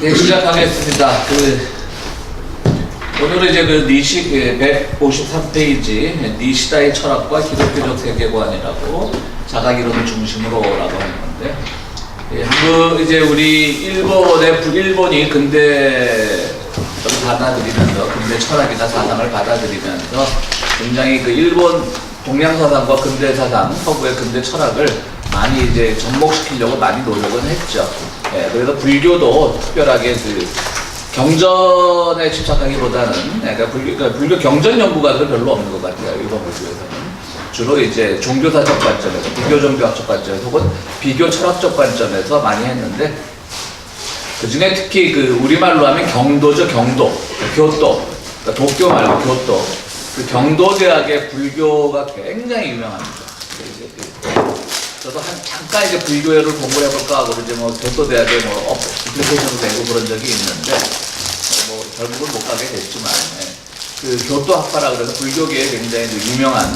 네, 시작하겠습니다. 오늘은 이제 니시 153페이지 니시다의 철학과 기독교적 세계관이라고 자가이론을 중심으로라고 하는 건데, 이제 우리 일본이 근대를 받아들이면서 근대 철학이나 사상을 받아들이면서 굉장히 일본 동양 사상과 근대 사상, 서구의 근대 철학을 많이 이제 접목시키려고 많이 노력은 했죠. 그래서 불교도 특별하게 경전에 집착하기보다는, 그러니까 불교 경전 연구가들 별로 없는 것 같아요. 일본 불교에서는 주로 이제 종교사적 관점에서, 비교 종교학적 관점에서 혹은 비교 철학적 관점에서 많이 했는데, 그 중에 특히 우리말로 하면 경도죠. 교토, 그러니까 도쿄 말고 교토. 그 경도 대학의 불교가 굉장히 유명합니다. 저도 잠깐 이제 불교회를 공부를 해볼까 하고 이제 교토 대학에 어플리케이션도 내고 그런 적이 있는데, 결국은 못 가게 됐지만, 교토 학파라 그래서 불교계에 굉장히 유명한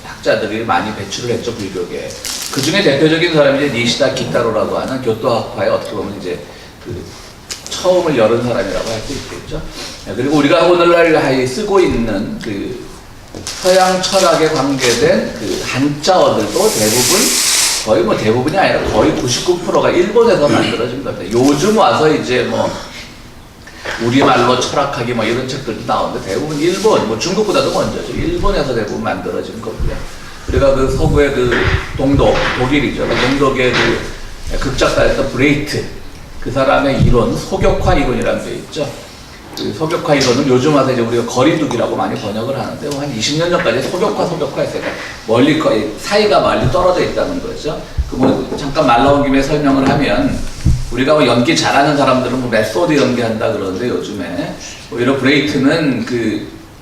학자들이 많이 배출을 했죠, 불교계. 그 중에 대표적인 사람이 이제 니시다 기타로라고 하는 교토 학파에 어떻게 보면 이제 처음을 열은 사람이라고 할 수 있겠죠. 그리고 우리가 오늘날 쓰고 있는 서양 철학에 관계된 한자어들도 대부분, 거의 대부분이 아니라 거의 99%가 일본에서 만들어진 겁니다. 요즘 와서 이제 우리말로 철학하기 이런 책들도 나오는데 대부분 일본, 중국보다도 먼저죠. 일본에서 대부분 만들어진 거고요. 우리가 서구의 독일이죠. 동독의 극작가였던 브레이트, 그 사람의 이론, 소격화 이론이라는 게 있죠. 소격화 이론은 요즘 와서 이제 우리가 거리두기라고 많이 번역을 하는데, 한 20년 전까지 소격화 했어요. 멀리 사이가 멀리 떨어져 있다는 거죠. 잠깐 말 나온 김에 설명을 하면, 우리가 연기 잘하는 사람들은 메소드 연기한다 그러는데, 요즘에 오히려 브레이트는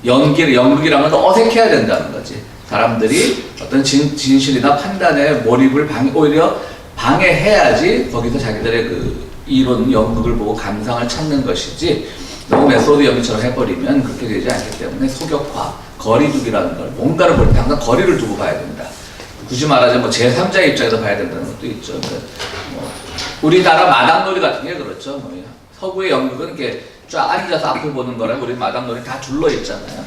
연극이랑은 어색해야 된다는 거지. 사람들이 어떤 진실이나 판단에 몰입을 오히려 방해해야지 거기서 자기들의 이론 연극을 보고 감상을 찾는 것이지, 너무 메소드 연기처럼 해버리면 그렇게 되지 않기 때문에 소격화, 거리두기라는 걸, 뭔가를 볼 때 항상 거리를 두고 봐야 된다. 굳이 말하자면 제3자의 입장에서 봐야 된다는 것도 있죠. 우리나라 마당놀이 같은 게 그렇죠. 서구의 연극은 이렇게 쫙 앉아서 앞을 보는 거랑 우리 마당놀이 다 둘러 있잖아요.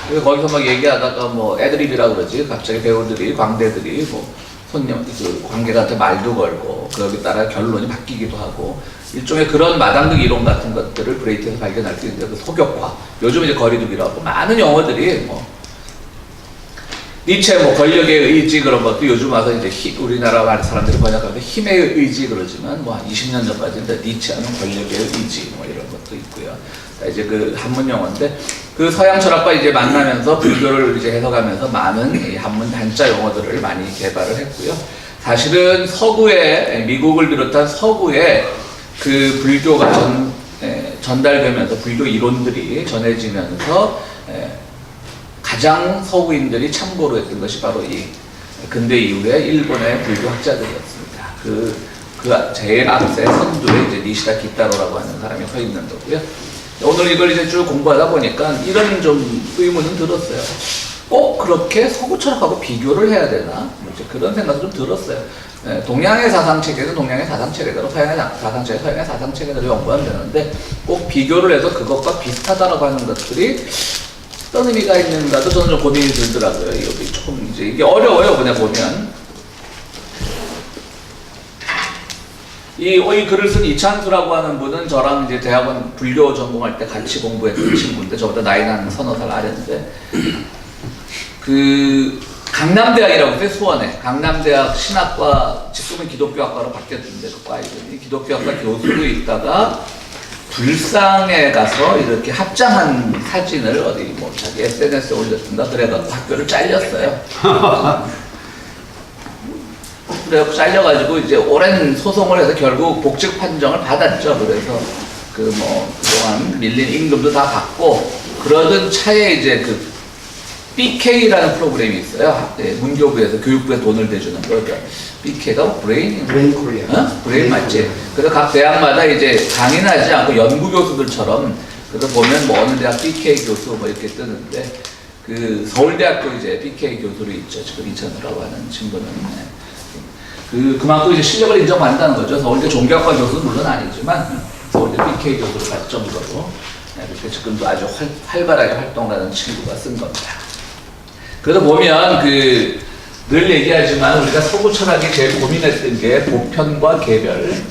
그래서 거기서 얘기하다가 애드립이라고 그러지. 갑자기 배우들이, 광대들이 관객한테 말도 걸고, 거기에 따라 결론이 바뀌기도 하고, 일종의 그런 마당극 이론 같은 것들을 브레이트에서 발견할 수 있는데, 소격화. 요즘 이제 거리두기라고 하고, 많은 영어들이 니체 권력의 의지 그런 것도 요즘 와서 이제 우리나라 사람들이 번역하는데 힘의 의지 그러지만, 한 20년 전까지는 니체는 권력의 의지 이런 것도 있고요. 이제 한문 영어인데, 서양 철학과 이제 만나면서 불교를 이제 해석하면서 많은 한문 한자 용어들을 많이 개발을 했고요. 사실은 미국을 비롯한 서구에 불교가 전달되면서 불교 이론들이 전해지면서 가장 서구인들이 참고로 했던 것이 바로 이 근대 이후에 일본의 불교 학자들이었습니다. 제일 앞에 선두에 이제 니시다 기타로라고 하는 사람이 서 있는 거고요. 오늘 이걸 이제 쭉 공부하다 보니까 이런 좀 의문은 들었어요. 꼭 그렇게 서구 철학하고 비교를 해야 되나? 이제 그런 생각도 좀 들었어요. 동양의 사상체계는 동양의 사상체계대로, 서양의 사상체계는 서양의 사상체계대로 연구하면 되는데, 꼭 비교를 해서 그것과 비슷하다라고 하는 것들이 어떤 의미가 있는가도 저는 좀 고민이 들더라고요. 이게 어려워요, 그냥 보면. 이 글을 쓴 이찬수라고 하는 분은 저랑 이제 대학원 불교 전공할 때 같이 공부했던 친구인데, 저보다 나이 나는 서너 살 아래인데, 강남대학이라고 있어요, 수원에. 강남대학 신학과, 지금은 기독교학과로 바뀌었는데, 그 과 이름이 기독교학과 교수로 있다가, 불상에 가서 이렇게 합장한 사진을 자기 SNS에 올렸습니다. 그래서 학교를 잘렸어요. 그래서 잘려가지고 이제 오랜 소송을 해서 결국 복직 판정을 받았죠. 그래서 그동안 밀린 임금도 다 받고, 그러던 차에 이제 BK라는 프로그램이 있어요. 문교부에서 교육부에 돈을 대주는 거. BK가 브레인 코리아. 브레인 맞지? 그래서 각 대학마다 이제 강의는 하지 않고 연구 교수들처럼, 그래서 보면 어느 대학 BK 교수 이렇게 뜨는데, 서울대학교 이제 BK 교수로 있죠. 지금 이찬우라고 하는 친구는. 그만큼 이제 실력을 인정받는다는 거죠. 서울대 종교학과 교수는 물론 아니지만, 하고 이제 BK 교수로 갈 정도로 그렇게 지금도 아주 활발하게 활동을 하는 친구가 쓴 겁니다. 그래서 보면 늘 얘기하지만 우리가 서구 철학이 제일 고민했던 게 보편과 개별.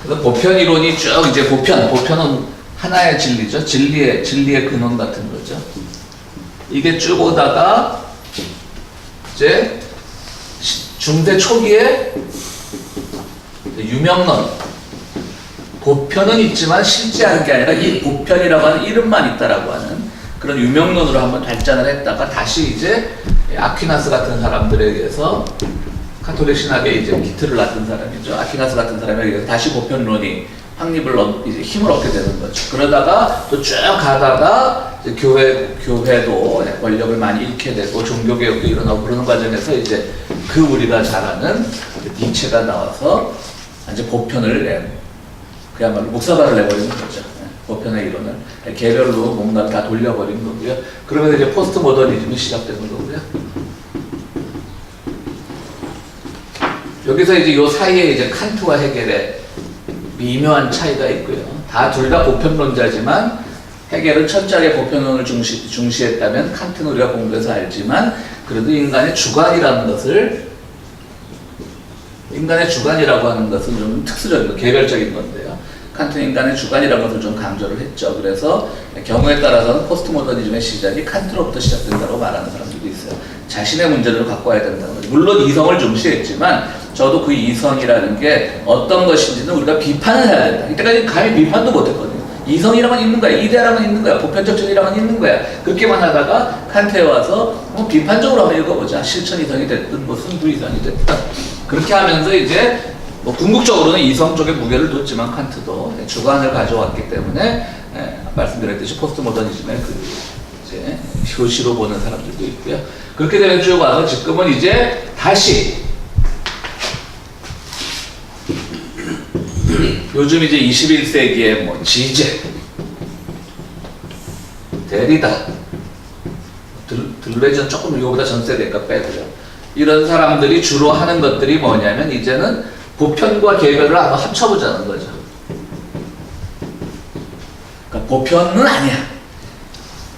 그래서 보편 이론이 쭉 이제 보편은 하나의 진리죠. 진리의 근원 같은 거죠. 이게 쭉 오다가 이제 중세 초기에 유명론, 보편은 있지만 실제하는 게 아니라 이 보편이라고 하는 이름만 있다라고 하는 그런 유명론으로 한번 발전을 했다가 다시 이제 아퀴나스 같은 사람들에 의해서 가톨릭 신학에 이제 기틀을 놨던 사람이죠. 아퀴나스 같은 사람에 의해서 다시 보편론이 확립을 이제 힘을 얻게 되는 거죠. 그러다가 또 쭉 가다가 이제 교회도 권력을 많이 잃게 되고 종교개혁도 일어나고 그러는 과정에서 이제 우리가 잘 아는 니체가 나와서 이제 보편을 그야말로 묵사발을 내버리는 거죠. 보편의 이론을 개별로 뭔가를 다 돌려버린 거고요. 그러면서 이제 포스트 모더니즘이 시작되는 거고요. 여기서 이제 요 사이에 이제 칸트와 헤겔의 미묘한 차이가 있고요. 둘 다 보편론자지만 헤겔은 철저하게 보편론을 중시했다면 칸트는 우리가 공부해서 알지만 그래도 인간의 주관이라는 주관이라고 하는 것은 좀 특수적이고 개별적인 건데요. 칸트는 인간의 주관이라는 것을 좀 강조를 했죠. 그래서 경우에 따라서는 포스트 모더니즘의 시작이 칸트로부터 시작된다고 말하는 사람들도 있어요. 자신의 문제를 갖고 와야 된다는 거죠. 물론 이성을 중시했지만 저도 그 이성이라는 게 어떤 것인지는 우리가 비판을 해야 된다. 이때까지 감히 비판도 못했거든요. 이성이라면 있는 거야, 이데아라면 있는 거야, 보편적 진리라면 있는 거야. 그렇게만 하다가 칸트에 와서 비판적으로 한번 읽어보자. 실천 이성이 됐든 순수 이성이 됐든 그렇게 하면서 이제 궁극적으로는 이성 쪽에 무게를 뒀지만 칸트도 주관을 가져왔기 때문에 말씀드렸듯이 포스트 모더니즘의 이제 효시로 보는 사람들도 있고요. 그렇게 되면 쭉 와서 지금은 이제 다시 요즘 이제 21세기의 지제, 데리다, 들레전 조금 이거보다 전세대니까 빼고요. 이런 사람들이 주로 하는 것들이 뭐냐면 이제는 보편과 개별을 한번 합쳐보자는 거죠. 그러니까 보편은 아니야.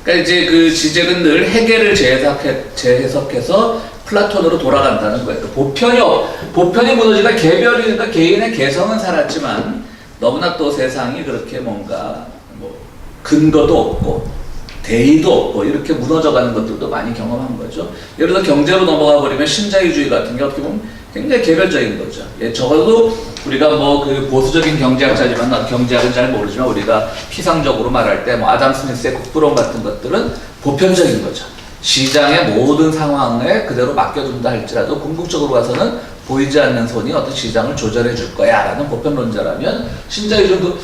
그러니까 이제 지제는 늘 헤겔을 재해석해서 플라톤으로 돌아간다는 거예요. 그러니까 보편이 무너지니까 개별이니까 개인의 개성은 살았지만 너무나 또 세상이 그렇게 뭔가 근거도 없고 대의도 없고 이렇게 무너져가는 것들도 많이 경험한 거죠. 예를 들어 경제로 넘어가 버리면 신자유주의 같은 게 어떻게 보면 굉장히 개별적인 거죠. 적어도 우리가 보수적인 경제학자지만 경제학은 잘 모르지만 우리가 피상적으로 말할 때 아담 스미스의 국부론 같은 것들은 보편적인 거죠. 시장의 모든 상황에 그대로 맡겨둔다 할지라도 궁극적으로 가서는 보이지 않는 손이 어떤 시장을 조절해 줄 거야 라는 보편론자라면 신자유주의도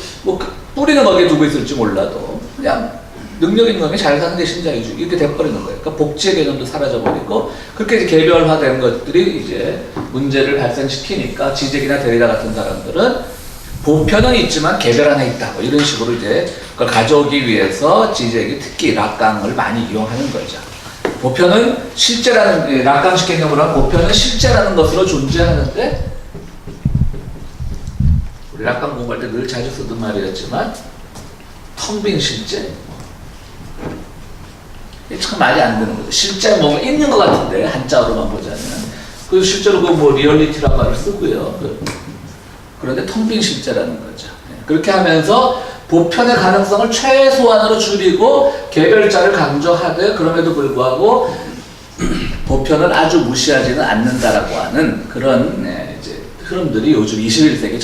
뿌리는 거기에 두고 있을지 몰라도 그냥 능력 있는 놈이 잘 사는 게 신자유주의 이렇게 돼버리는 거예요. 그러니까 복지의 개념도 사라져버리고 그렇게 이제 개별화된 것들이 이제 문제를 발생시키니까 지적이나 데리다 같은 사람들은 보편은 있지만 개별 하나 있다 이런 식으로 이제 그걸 가져오기 위해서 지적이 특히 락강을 많이 이용하는 거죠. 보편은 실제라는 락강식 개념으로 하면 보편은 실제라는 것으로 존재하는데 우리 락강 공부할 때 늘 자주 쓰던 말이었지만 텅 빈 실제 참 말이 안 되는 거죠. 실제 뭔가 있는 것 같은데 한자어로만 보자면 그래서 실제로 리얼리티란 말을 쓰고요. 그런데 텅 빈 실제라는 거죠. 그렇게 하면서 보편의 가능성을 최소한으로 줄이고 개별자를 강조하되 그럼에도 불구하고 보편을 아주 무시하지는 않는다라고 하는 그런 이제 흐름들이 요즘 21세기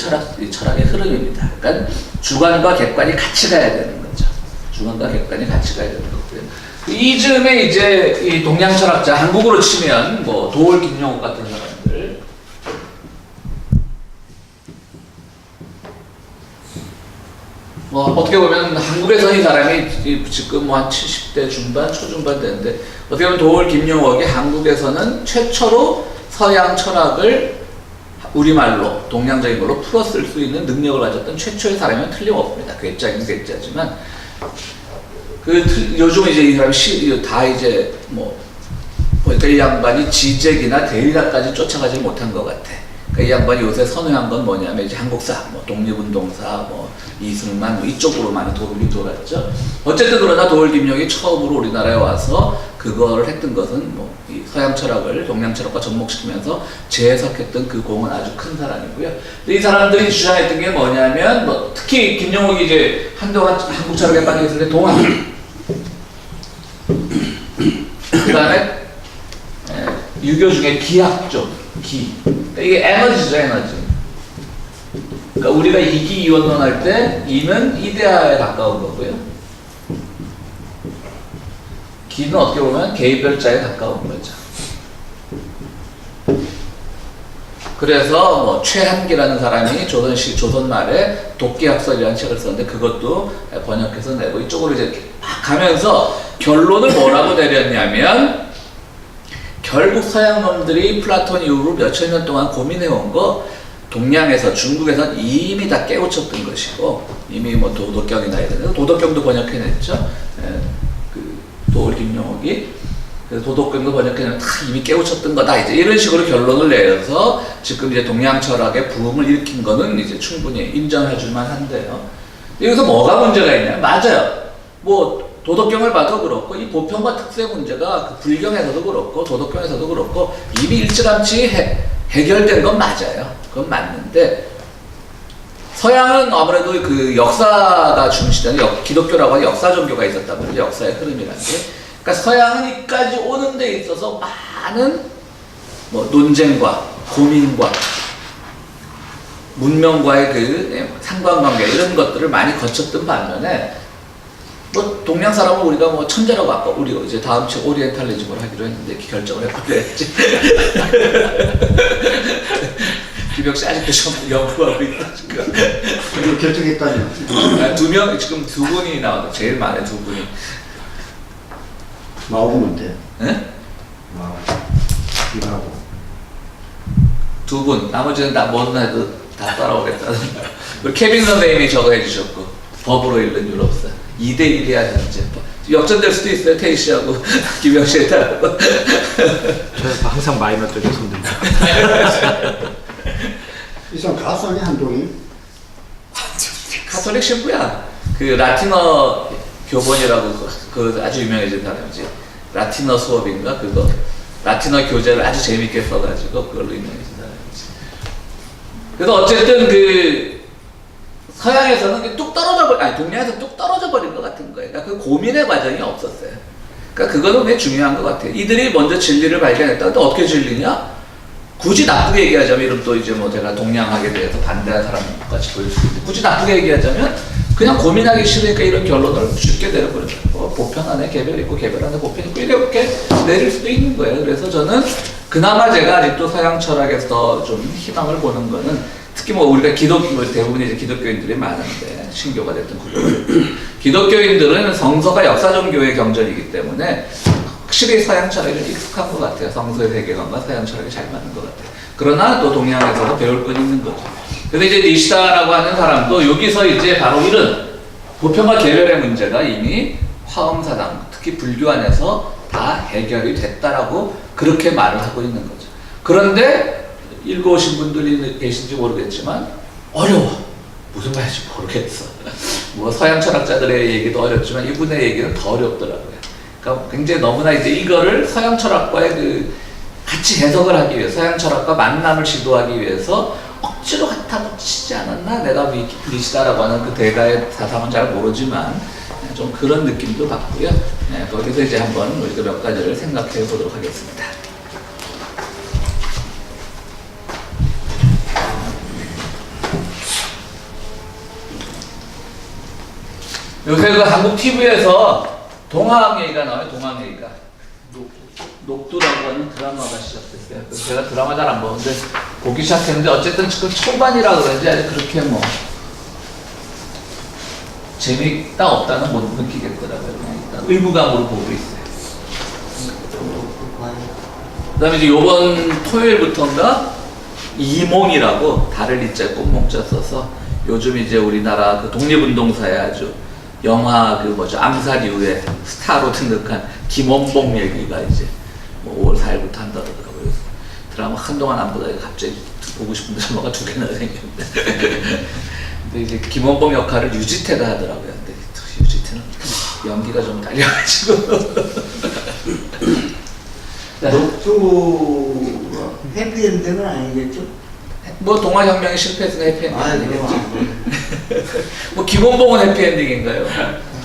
철학의 흐름입니다. 그러니까 주관과 객관이 같이 가야 되는 거죠. 주관과 객관이 같이 가야 되는 거고요. 이즈음에 이제 이 동양 철학자 한국으로 치면 도올 김용옥 같은 사람들 어떻게 보면 한국에서 이 사람이 지금 한 70대 중반 초중반 되는데 어떻게 보면 도올 김용옥이 한국에서는 최초로 서양 철학을 우리말로 동양적인 걸로 풀어쓸 수 있는 능력을 가졌던 최초의 사람이면 틀림없습니다. 괴짜긴 괴짜지만 요즘 이제 이 사람이 다 이제 그러니까 이 양반이 지적이나 대리라까지 쫓아가지 못한 것 같아. 그러니까 이 양반이 요새 선호한 건 뭐냐면 이제 한국사, 뭐 독립운동사, 뭐 이승만 뭐 이쪽으로 많이 도움이 돌았죠. 어쨌든 그러나 도올 김영이 처음으로 우리나라에 와서 그거를 했던 것은 뭐 이 서양 철학을 동양 철학과 접목시키면서 재해석했던 그 공은 아주 큰 사람이고요. 이 사람들이 주장했던 게 뭐냐면 뭐 특히 김영옥이 이제 한동안 한국 철학에 빠져 있을 때 동학, 그다음에 유교 중에 기학 쪽, 기. 그러니까 이게 에너지죠, 에너지. 그러니까 우리가 이기 이원론 할 때 이는 이데아에 가까운 거고요. 기는 어떻게 보면 개별자에 가까운 거죠. 그래서 뭐 최한기라는 사람이 조선 말에 독기학설이라는 책을 썼는데 그것도 번역해서 내고 이쪽으로 이제 막 가면서 결론을 뭐라고 내렸냐면 결국 서양 놈들이 플라톤 이후로 몇천 년 동안 고민해온 거 동양에서 중국에서 이미 다 깨우쳤던 것이고 이미 뭐 도덕경이나 이런 도덕경도 번역해냈죠. 도올 김영옥이 그래서 도덕경도 번역해내면 다 이미 깨우쳤던 거다 이제 이런 식으로 결론을 내서 지금 이제 동양 철학의 부흥을 일으킨 거는 이제 충분히 인정해줄만 한데요. 여기서 뭐가 문제가 있냐? 맞아요. 뭐 도덕경을 봐도 그렇고 이 보편과 특세 문제가 그 불경에서도 그렇고 도덕경에서도 그렇고 이미 일찌감치 해결된 건 맞아요. 그건 맞는데 서양은 아무래도 그 역사가 중시되는 기독교라고 하는 역사 종교가 있었단 말이에요. 역사의 흐름이라는 게. 그러니까 서양은 이까지 오는 데 있어서 많은 뭐 논쟁과 고민과 문명과의 그 상관관계 이런 것들을 많이 거쳤던 반면에 뭐 동양 사람은 우리가 뭐 천재라고 아까 우리 이제 다음 주 오리엔탈리즘을 하기로 했는데 결정을 해버려야지. 김혁씨 아직도 좀 연구하고 있다 지금. 그리고 결정했다뇨. 두 명 지금 두 분이 나왔어. 제일 많은 두 분이. 마오는 돼. 네? 마오. 이하고. 두 분. 나머지는 다 뭐든 해도 다 따라오겠다는. 우리 케빈 선생님이 저거 해주셨고 법으로 읽는 유럽사. 2대1이야 현재. 역전될 수도 있어요. 태희 씨하고 김혁씨에 따라서. 저 항상 마이너 쪽에 손듭니다. 이 사람 가수 아니야, 한동희? 카톨릭 신부야. 그 라틴어 교본이라고 그 아주 유명해진 사람이지. 라틴어 수업인가 그거. 라틴어 교재를 아주 재밌게 써가지고 그걸로 유명해진 사람이지. 그래서 어쨌든 그 서양에서는 뚝 떨어져 아니 동양에서 뚝 떨어져 버린 것 같은 거예요. 그러니까 그 고민의 과정이 없었어요. 그러니까 그거는 왜 중요한 것 같아요. 이들이 먼저 진리를 발견했다. 근데 어떻게 진리냐? 굳이 나쁘게 얘기하자면 이런 또 이제 뭐 제가 동양학에 대해서 반대하는 사람 같이 보일 수 있는데 굳이 나쁘게 얘기하자면 그냥 고민하기 싫으니까 이런 결론을 쉽게 내려버려요. 보편 안에 개별 있고 개별 안에 보편 있고 이렇게 내릴 수도 있는 거예요. 그래서 저는 그나마 제가 아직도 서양 철학에서 좀 희망을 보는 거는 특히 뭐 우리가 대부분 이제 기독교인들이 많은데 신교가 됐든 구교가 됐든 기독교인들은 성서가 역사 종교의 경전이기 때문에 확실히 서양 철학이 좀 익숙한 것 같아요. 성서의 세계관과 서양 철학이 잘 맞는 것 같아요. 그러나 또 동양에서도 배울 건 있는 거죠. 그래서 이제 니시다라고 하는 사람도 여기서 이제 바로 이런 보편과 개별의 문제가 이미 화엄사당, 특히 불교 안에서 다 해결이 됐다라고 그렇게 말을 하고 있는 거죠. 그런데 읽어오신 분들이 계신지 모르겠지만 어려워. 무슨 말인지 모르겠어. 뭐 서양 철학자들의 얘기도 어렵지만 이분의 얘기는 더 어렵더라고요. 그러니까 굉장히 너무나 이제 이거를 서양 철학과의 그 같이 해석을 하기 위해서 서양 철학과 만남을 시도하기 위해서 억지로 갖다 붙이지 않았나? 내가 니시다라고 하는 그 대가의 사상은 잘 모르지만 좀 그런 느낌도 받고요. 네, 거기서 이제 한번 우리가 몇 가지를 생각해 보도록 하겠습니다. 요새 그 한국 TV에서 동학 얘기가 나와요. 동학 얘기가. 녹두라고 하는 드라마가 시작됐어요. 그래서 제가 드라마 잘 안 보는데 보기 시작했는데 어쨌든 지금 초반이라 그런지 아직 그렇게 뭐 재미있다 없다는 못 느끼겠더라고요. 그냥 일단 의무감으로 보고 있어요. 그 다음에 이제 요번 토요일부터인가 이몽이라고 달을 이자 꽃목자 써서 요즘 이제 우리나라 그 독립운동사에 아주 영화 그 뭐죠 암살 이후에 스타로 등극한 김원봉 얘기가 이제 뭐 5월 4일부터 한다 그러더라고요. 그래서 드라마 한동안 안 보다가 갑자기 보고 싶은 드라마가 2개나 생겼는데 근데 이제 김원봉 역할을 유지태가 하더라고요. 근데 유지태는 연기가 좀 딸려가지고 녹두 해피엔딩은 아니겠죠? 뭐 동아혁명이 실패해서 해피엔딩 아, 아니겠죠? 뭐 김원봉은 해피엔딩인가요?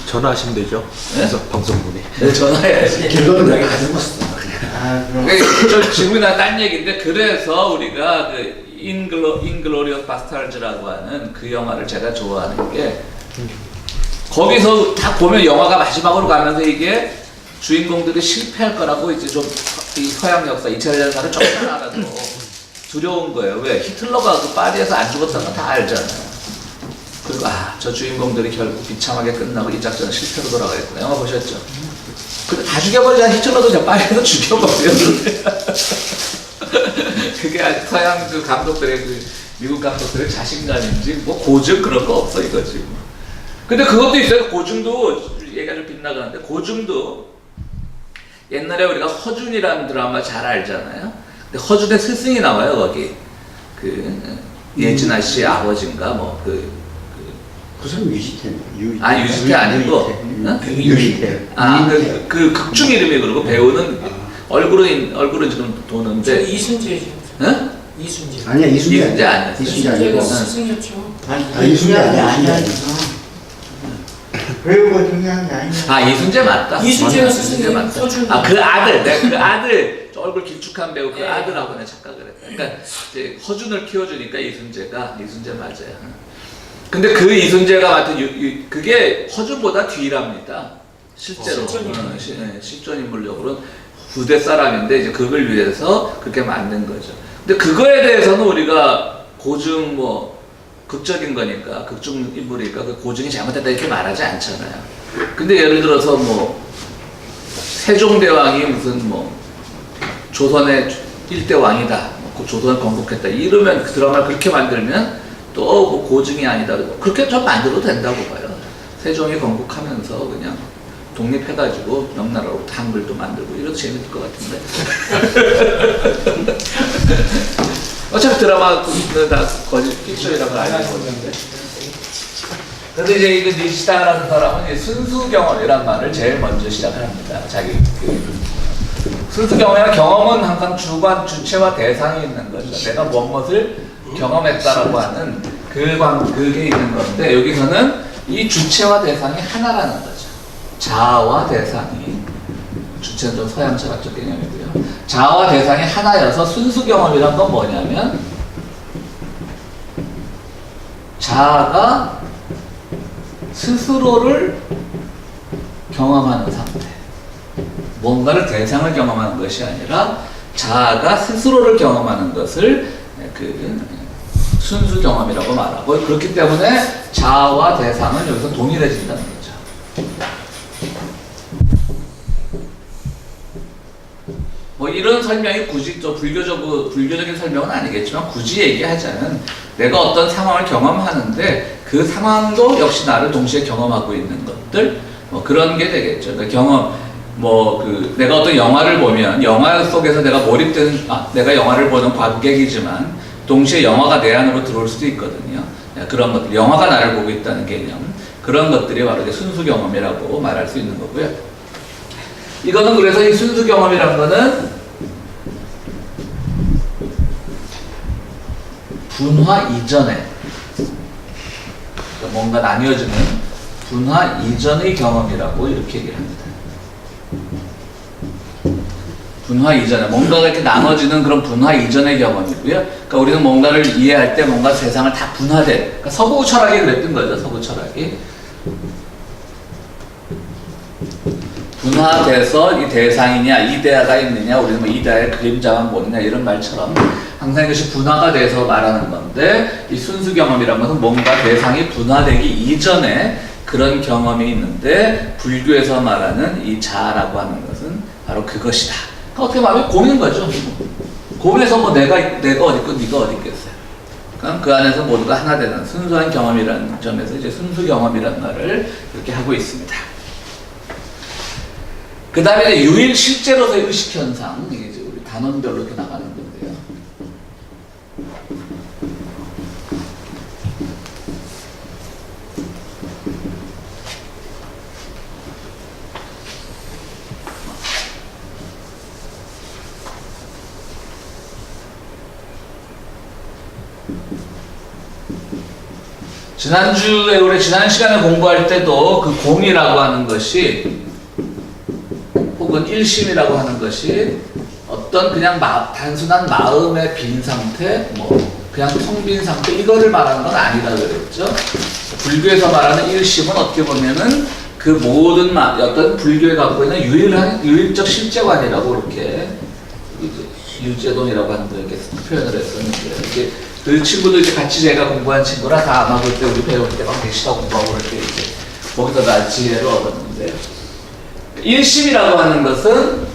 전화하시면 되죠. 그래서 방송분에. 네, 전화해야지. 길로는 내가 가지고 있어. 아, 그럼. 저 지금이나 딴 얘기인데 그래서 우리가 그 인글로리어스 바스타르즈라고 하는 그 영화를 제가 좋아하는 게 거기서 다 보면 영화가 마지막으로 가면서 이게 주인공들이 실패할 거라고 이제 좀 이 서양 역사 2차 대전사를 조금 알아도 두려운 거예요. 왜? 히틀러가 그 파리에서 안 죽었다는 건 다 알잖아요. 그리고 저 주인공들이 결국 비참하게 끝나고 이 작전은 실패로 돌아가겠구나. 영화 보셨죠? 근데 다 죽여버리자. 히틀러도 저 파리에서 죽여버렸는데 그게 아주 서양 그 감독들의 그 미국 감독들의 자신감인지 뭐 고증 그런 거 없어 이거지. 근데 그것도 있어요. 고증도 얘기가 좀 빗나가는데 고증도 옛날에 우리가 허준이라는 드라마 잘 알잖아요. 근데 허준의 스승이 나와요 거기. 그 예진아 씨 아버지인가 뭐 그. 그 사람 유지태. 유지태 아니고. 유지태. 그 극중 이름이 그러고 배우는 얼굴은 지금 도는데. 이순재죠. 응? 이순재. 아니야 이순재 아니야. 이순재 아니고. 스승이었죠. 이순재 아니야. 배우가 중요한 게 아니야. 이순재 맞다. 이순재가 맞다. 스승이 이순재 맞다. 서준. 그 아들, 내가 그 아들, 저 얼굴 길쭉한 배우 그 아들하고 내가 착각을 했다. 그러니까 이제 허준을 키워주니까 이순재 맞아요. 근데 그 이순재가 맡은 그게 허준보다 뒤랍니다. 실제로. 실존 인물력으로는 부대 사람인데 이제 그걸 위해서 그렇게 만든 거죠. 근데 그거에 대해서는 우리가 고증 뭐 극적인 거니까 극중 인물이니까 그 고증이 잘못됐다 이렇게 말하지 않잖아요. 근데 예를 들어서 뭐 세종대왕이 무슨 뭐 조선의 1대 왕이다, 조선을 건국했다 이러면 그 드라마를 그렇게 만들면 또뭐 고증이 아니다 그렇게 좀 만들어도 된다고 봐요. 세종이 건국하면서 그냥 독립해가지고 명나라로 한글도 만들고 이래도 재밌을 것 같은데. 어차피 드라마 다 거짓 픽션이라고 알고 있는데. 근데 이제 이거 니시다라는 사람은 순수경험이란 말을 제일 먼저 시작을 합니다. 자기 순수경험이란 경험은 항상 주체와 대상이 있는 거죠. 내가 무엇을 경험했다라고 하는 그게 있는 건데 여기서는 이 주체와 대상이 하나라는 거죠. 자아와 대상이 주체는 좀 서양 철학적 개념이고요. 자아와 대상이 하나여서 순수 경험이란 건 뭐냐면 자아가 스스로를 경험하는 상태. 뭔가를 대상을 경험하는 것이 아니라 자아가 스스로를 경험하는 것을 그 순수 경험이라고 말하고 그렇기 때문에 자아와 대상은 여기서 동일해진다는 거죠. 뭐 이런 설명이 굳이 또 불교적인 설명은 아니겠지만 굳이 얘기하자면 내가 어떤 상황을 경험하는데 그 상황도 역시 나를 동시에 경험하고 있는 것들 뭐 그런 게 되겠죠. 그러니까 경험 내가 어떤 영화를 보면 영화 속에서 내가 몰입되는 내가 영화를 보는 관객이지만 동시에 영화가 내 안으로 들어올 수도 있거든요. 그런 것들 영화가 나를 보고 있다는 개념 그런 것들이 바로 이제 순수 경험이라고 말할 수 있는 거고요. 이거는 그래서 이 순수 경험이란 거는 분화 이전에 그러니까 뭔가 나뉘어지는 분화 이전의 경험이라고 이렇게 얘기를 합니다. 분화 이전에 뭔가가 이렇게 나눠지는 그런 분화 이전의 경험이고요. 그러니까 우리는 뭔가를 이해할 때 뭔가 세상을 다 분화된 그러니까 서구 철학이 그랬던 거죠. 서구 철학이 분화돼서 이 대상이냐 이데아가 있느냐 우리는 뭐 이데아의 그림자만 보느냐 이런 말처럼 항상 이것이 분화가 돼서 말하는 건데 이 순수 경험이라는 것은 뭔가 대상이 분화되기 이전에 그런 경험이 있는데 불교에서 말하는 이 자아라고 하는 것은 바로 그것이다. 그러니까 어떻게 말하면 곰인 거죠. 곰에서 뭐 내가 어디 있고 네가 어디 있겠어요. 그러니까 그 안에서 모두가 하나 되는 순수한 경험이라는 점에서 이제 순수 경험이라는 말을 이렇게 하고 있습니다. 그 다음에 유일 실제로서의 의식 현상, 이게 이제 우리 단원별로 이렇게 나가는 건데요. 지난주에 우리 지난 시간에 공부할 때도 그 공이라고 하는 것이 혹은 일심이라고 하는 것이 어떤 그냥 단순한 마음의 빈 상태, 뭐 그냥 텅 빈 상태 이거를 말하는 건 아니다 그랬죠. 불교에서 말하는 일심은 어떻게 보면은 그 모든 어떤 불교에 갖고 있는 유일적 실제관이라고 이렇게 유재동이라고 하는 분 이렇게 표현을 했었는데 이게 그 친구도 이제 같이 제가 공부한 친구라 다 아마 그때 우리 배울 때 막 대시다 공부하고 그럴 때 이제 거기서 다 지혜를 얻었는데 일심이라고 하는 것은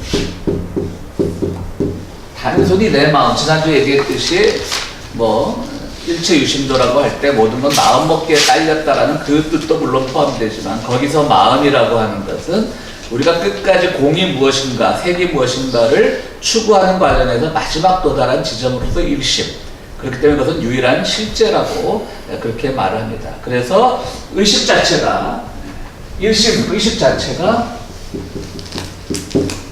단순히 내 마음, 지난주에 얘기했듯이 뭐 일체유심도라고 할 때 모든 건 마음 먹기에 딸렸다라는 그 뜻도 물론 포함되지만 거기서 마음이라고 하는 것은 우리가 끝까지 공이 무엇인가, 색이 무엇인가를 추구하는 관련해서 마지막 도달한 지점으로서 일심. 그렇기 때문에 그것은 유일한 실제라고 그렇게 말합니다. 그래서 의식 자체가 의식 자체가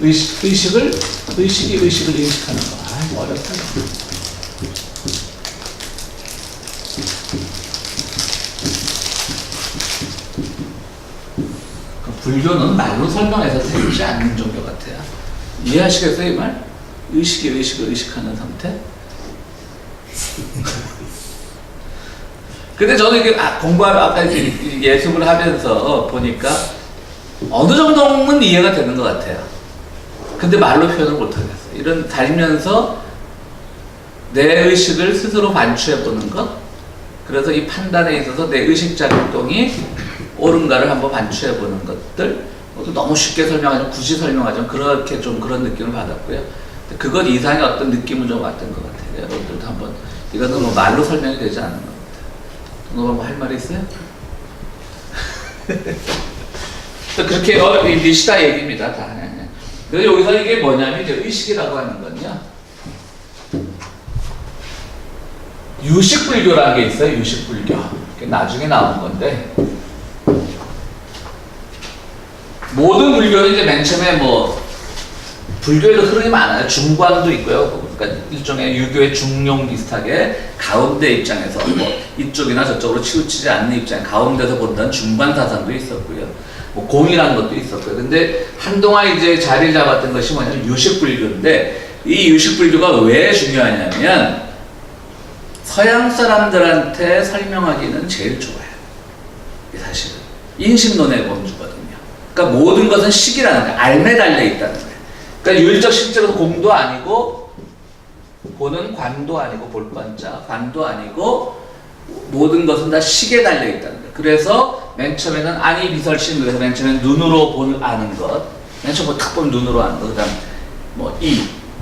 의식이 의식을 인식하는 거. 아, 어렵다. 불교는 말로 설명해서 되지 않는 종교 같아요. 이해하시겠어요, 이 말? 의식이 의식을 의식하는 상태? 근데 저는 이게 공부하면 아까 예습을 하면서 보니까 어느 정도는 이해가 되는 것 같아요. 근데 말로 표현을 못하겠어요. 이런 다니면서 내 의식을 스스로 반추해보는 것, 그래서 이 판단에 있어서 내 의식 작동이 옳은가를 한번 반추해보는 것들, 너무 쉽게 설명하자면, 굳이 설명하자면 그렇게 좀 그런 느낌을 받았고요. 그것 이상의 어떤 느낌은 좀 왔던 것 같아요. 여러분들도 한번, 이거는 뭐 말로 설명이 되지 않는 것 같아요. 너가 뭐 할 말이 있어요? 또 그렇게 니시다 얘기입니다. 다. 그래서 여기서 이게 뭐냐면 이제 의식이라고 하는 건요. 유식불교라는 게 있어요. 유식불교. 나중에 나온 건데 모든 불교는 이제 맨 처음에 뭐 불교에도 흐름이 많아요. 중관도 있고요. 그러니까 일종의 유교의 중용 비슷하게 가운데 입장에서 뭐 이쪽이나 저쪽으로 치우치지 않는 입장, 가운데서 본다는 중관 사상도 있었고요. 뭐 공이라는 것도 있었고요. 근데 한동안 이제 자리를 잡았던 것이 뭐냐면 유식불교인데 이 유식불교가 왜 중요하냐면 서양 사람들한테 설명하기는 제일 좋아요. 사실은 인식론의 범주거든요. 그러니까 모든 것은 식이라는 거예요. 알매 달려 있다는 거예요. 그러니까 유일적 실제로 공도 아니고 고는 관도 아니고 볼관자 관도 아니고 모든 것은 다 식에 달려 있다는 거예요. 그래서 맨 처음에는 아니 비설신, 그래서 맨 처음에는 눈으로 아는 것, 맨 처음에 탁 보면 눈으로 아는 것, 그다음 뭐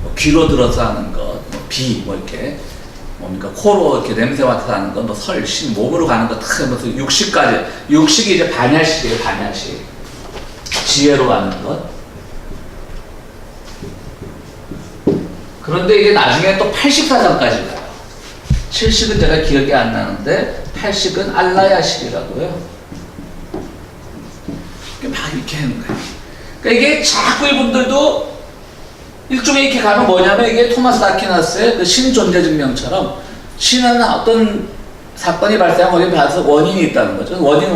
뭐 귀로 들어서 아는 것, 뭐 비, 뭐 이렇게 뭡니까 코로 이렇게 냄새 맡아서 아는 것, 뭐 설, 신, 몸으로 가는 것, 탁 하면서 육식까지, 육식이 이제 반야식이에요. 반야식, 지혜로 아는 것. 그런데 이게 나중에 또 80사상까지 가요. 70은 제가 기억이 안 나는데 80은 알라야식이라고요. 막 이렇게 하는 거예요. 그러니까 이게 자꾸 이분들도 일종의 이렇게 가면 뭐냐면 이게 토마스 아퀴나스의 그 신존재증명처럼 신은 어떤 사건이 발생하면 거기에 봐서 원인이 있다는 거죠. 원인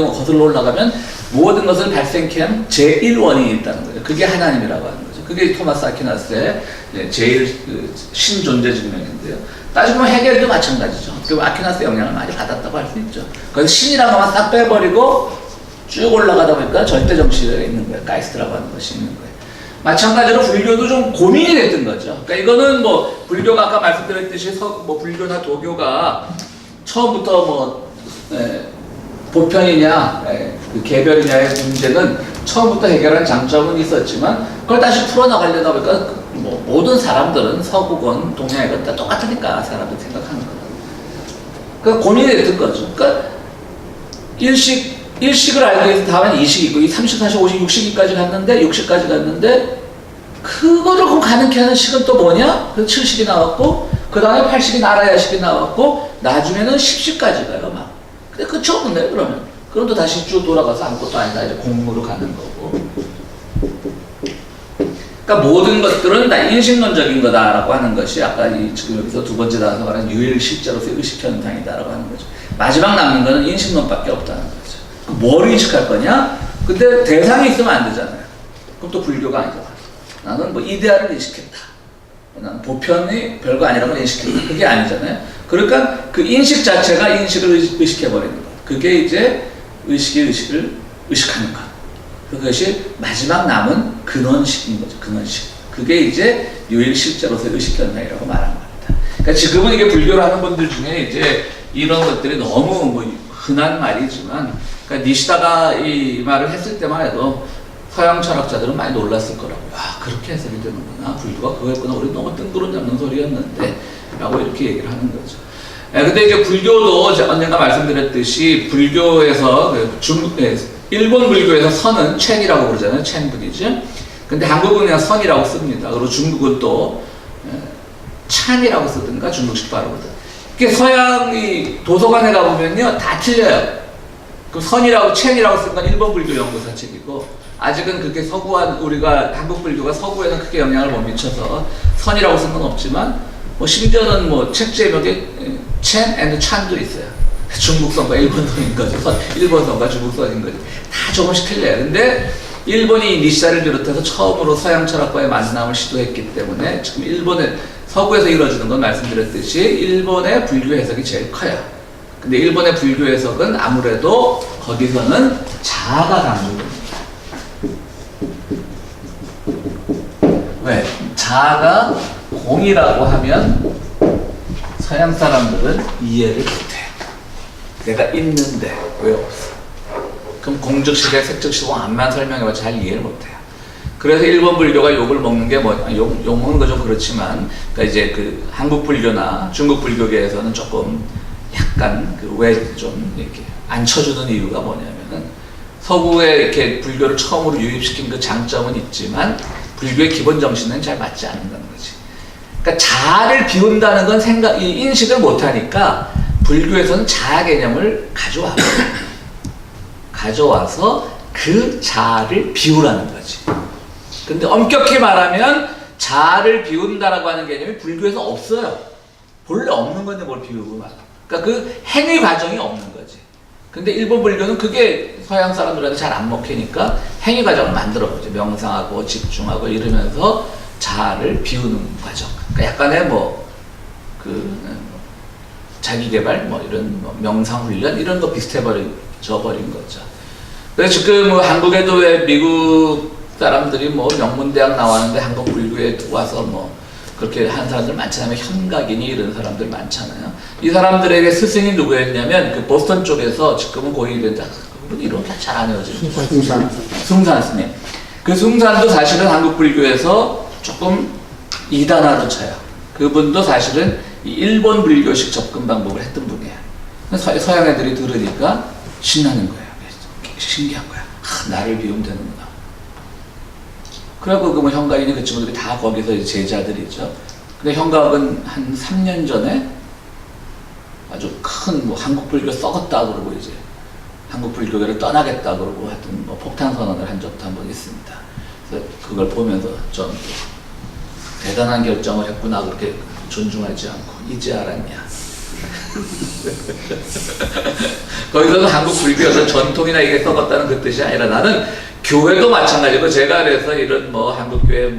거슬러 올라가면 모든 것을 발생케 한 제1원인이 있다는 거죠. 그게 하나님이라고 하는 거죠. 그게 토마스 아퀴나스의 제일 신존재 증명인데요. 따지고 보면 해겔도 마찬가지죠. 그 아퀴나스의 영향을 많이 받았다고 할 수 있죠. 그래서 신이라는 것만 싹 빼버리고 쭉 올라가다 보니까 절대 정신이 있는 거예요. 가이스트라고 하는 것이 있는 거예요. 마찬가지로 불교도 좀 고민이 됐던 거죠. 그러니까 이거는 뭐 불교가 아까 말씀드렸듯이 뭐 불교나 도교가 처음부터 뭐 보편이냐 그 개별이냐의 문제는 처음부터 해결한 장점은 있었지만 그걸 다시 풀어나가려다 보니까 뭐 모든 사람들은 서구건 동양이건 다 똑같으니까 사람들이 생각하는 거예요. 그러니까 고민이 됐던 거죠. 그러니까 일식 일식을 알기 위해서 다음엔 이식이 있고, 이 30, 40, 50, 60까지 갔는데, 60까지 갔는데, 그거를 그럼 가능케 하는 식은 또 뭐냐? 그래서 7식이 나왔고, 그 다음에 8식이 나라야식이 나왔고, 나중에는 10식까지 가요, 막. 근데 끝이 없네, 그러면. 그럼 또 다시 쭉 돌아가서 아무것도 아니다, 이제 공무로 가는 거고. 그러니까 모든 것들은 다 인식론적인 거다라고 하는 것이 아까 지금 여기서 두 번째 단서 말하는 유일실제로서의 의식현상이다라고 하는 거죠. 마지막 남는 거는 인식론밖에 없다는 거죠. 뭘 인식할 거냐? 근데 대상이 있으면 안 되잖아요. 그럼 또 불교가 아니잖아. 나는 뭐 이데아를 인식했다. 나는 보편이 별거 아니라고 인식했다. 그게 아니잖아요. 그러니까 그 인식 자체가 인식을 의식해버리는 것. 그게 이제 의식이 의식을 의식하는 것. 그것이 마지막 남은 근원식인 거죠. 근원식. 그게 이제 유일 실제로서의 의식현상이라고 말한 겁니다. 그러니까 지금은 이게 불교를 하는 분들 중에 이제 이런 것들이 너무 뭐 흔한 말이지만, 그러니까 니시다가 이 말을 했을 때만 해도 서양 철학자들은 많이 놀랐을 거라고. 와, 그렇게 해석이 되는구나. 불교가 그거였구나. 우리 너무 뜬구름 잡는 소리였는데. 라고 이렇게 얘기를 하는 거죠. 근데 이제 불교도 제가 언젠가 말씀드렸듯이 불교에서 일본 불교에서 선은 첸이라고 그러잖아요. 첸 부디즘. 근데 한국은 그냥 선이라고 씁니다. 그리고 중국은 또 찬이라고 쓰든가 중국식 발음거든. 이게 서양이 도서관에 가보면요 다 틀려요. 그 선이라고 첸이라고 쓴 건 일본 불교 연구사 책이고, 아직은 그렇게 서구한 우리가 한국 불교가 서구에는 크게 영향을 못 미쳐서 선이라고 쓴 건 없지만, 뭐 심지어는 뭐 책 제목에 첸 앤드 찬도 있어요. 중국선과 일본선인 거죠. 일본선과 중국선인 거죠. 다 조금씩 틀려요. 근데 일본이 니시다를 비롯해서 처음으로 서양 철학과의 만남을 시도했기 때문에 지금 일본의 서구에서 이루어지는 건 말씀드렸듯이 일본의 불교 해석이 제일 커요. 근데 일본의 불교 해석은 아무래도 거기서는 자아가 강조됩니다. 왜? 자아가 공이라고 하면 서양 사람들은 이해를 못해요. 내가 있는데 왜 없어? 그럼 공즉시대, 색즉시고 암만 설명해봐도 잘 이해를 못해요. 그래서 일본 불교가 욕을 먹는 게 욕 먹는 거 좀 그렇지만, 그러니까 이제 그 한국 불교나 중국 불교계에서는 조금 약간 그 왜 좀 이렇게 안 쳐주는 이유가 뭐냐면은 서구에 이렇게 불교를 처음으로 유입시킨 그 장점은 있지만 불교의 기본 정신은 잘 맞지 않는다는 거지. 그러니까 자아를 비운다는 건 인식을 못하니까 불교에서는 자아 개념을 가져와서 그 자아를 비우라는 거지. 근데 엄격히 말하면 자아를 비운다라고 하는 개념이 불교에서 없어요. 본래 없는 건데 뭘 비우고 말아. 그러니까 그 행위 과정이 없는 거지. 근데 일본 불교는 그게 서양 사람들한테 잘 안 먹히니까 행위 과정을 만들어보죠. 명상하고 집중하고 이러면서 자아를 비우는 과정. 그러니까 약간의 자기 개발, 이런 명상 훈련 이런 거 비슷해버린 거죠. 그래서 지금 한국에도 왜 미국 사람들이 명문대학 나왔는데 한국 불교에 와서 그렇게 한 사람들 많잖아요. 현각이니 이런 사람들 많잖아요. 이 사람들에게 스승이 누구였냐면 그 보스턴 쪽에서 지금은 고인이 된다. 그분이 이런 게 잘 안 헤어지는 숭산 스님. 그 숭산도 사실은 한국 불교에서 조금 이단화로 쳐요. 그분도 사실은 일본 불교식 접근 방법을 했던 분이에요. 서양 애들이 들으니까 신나는 거예요. 신기한 거야. 나를 비우면 되는구나. 그래갖고 현각이니 그 친구들이 다 거기서 이제 제자들이죠. 근데 현각은 한 3년 전에 아주 큰 한국 불교 썩었다 그러고 이제 한국 불교계를 떠나겠다 그러고 하여튼 폭탄 선언을 한 적도 한 번 있습니다. 그래서 그걸 보면서 좀 대단한 결정을 했구나 그렇게 존중하지 않고 이제 알았냐. 거기서는 한국 불교에서 전통이나 이게 썩었다는 그 뜻이 아니라 나는 교회도 마찬가지고 제가 그래서 이런 한국교회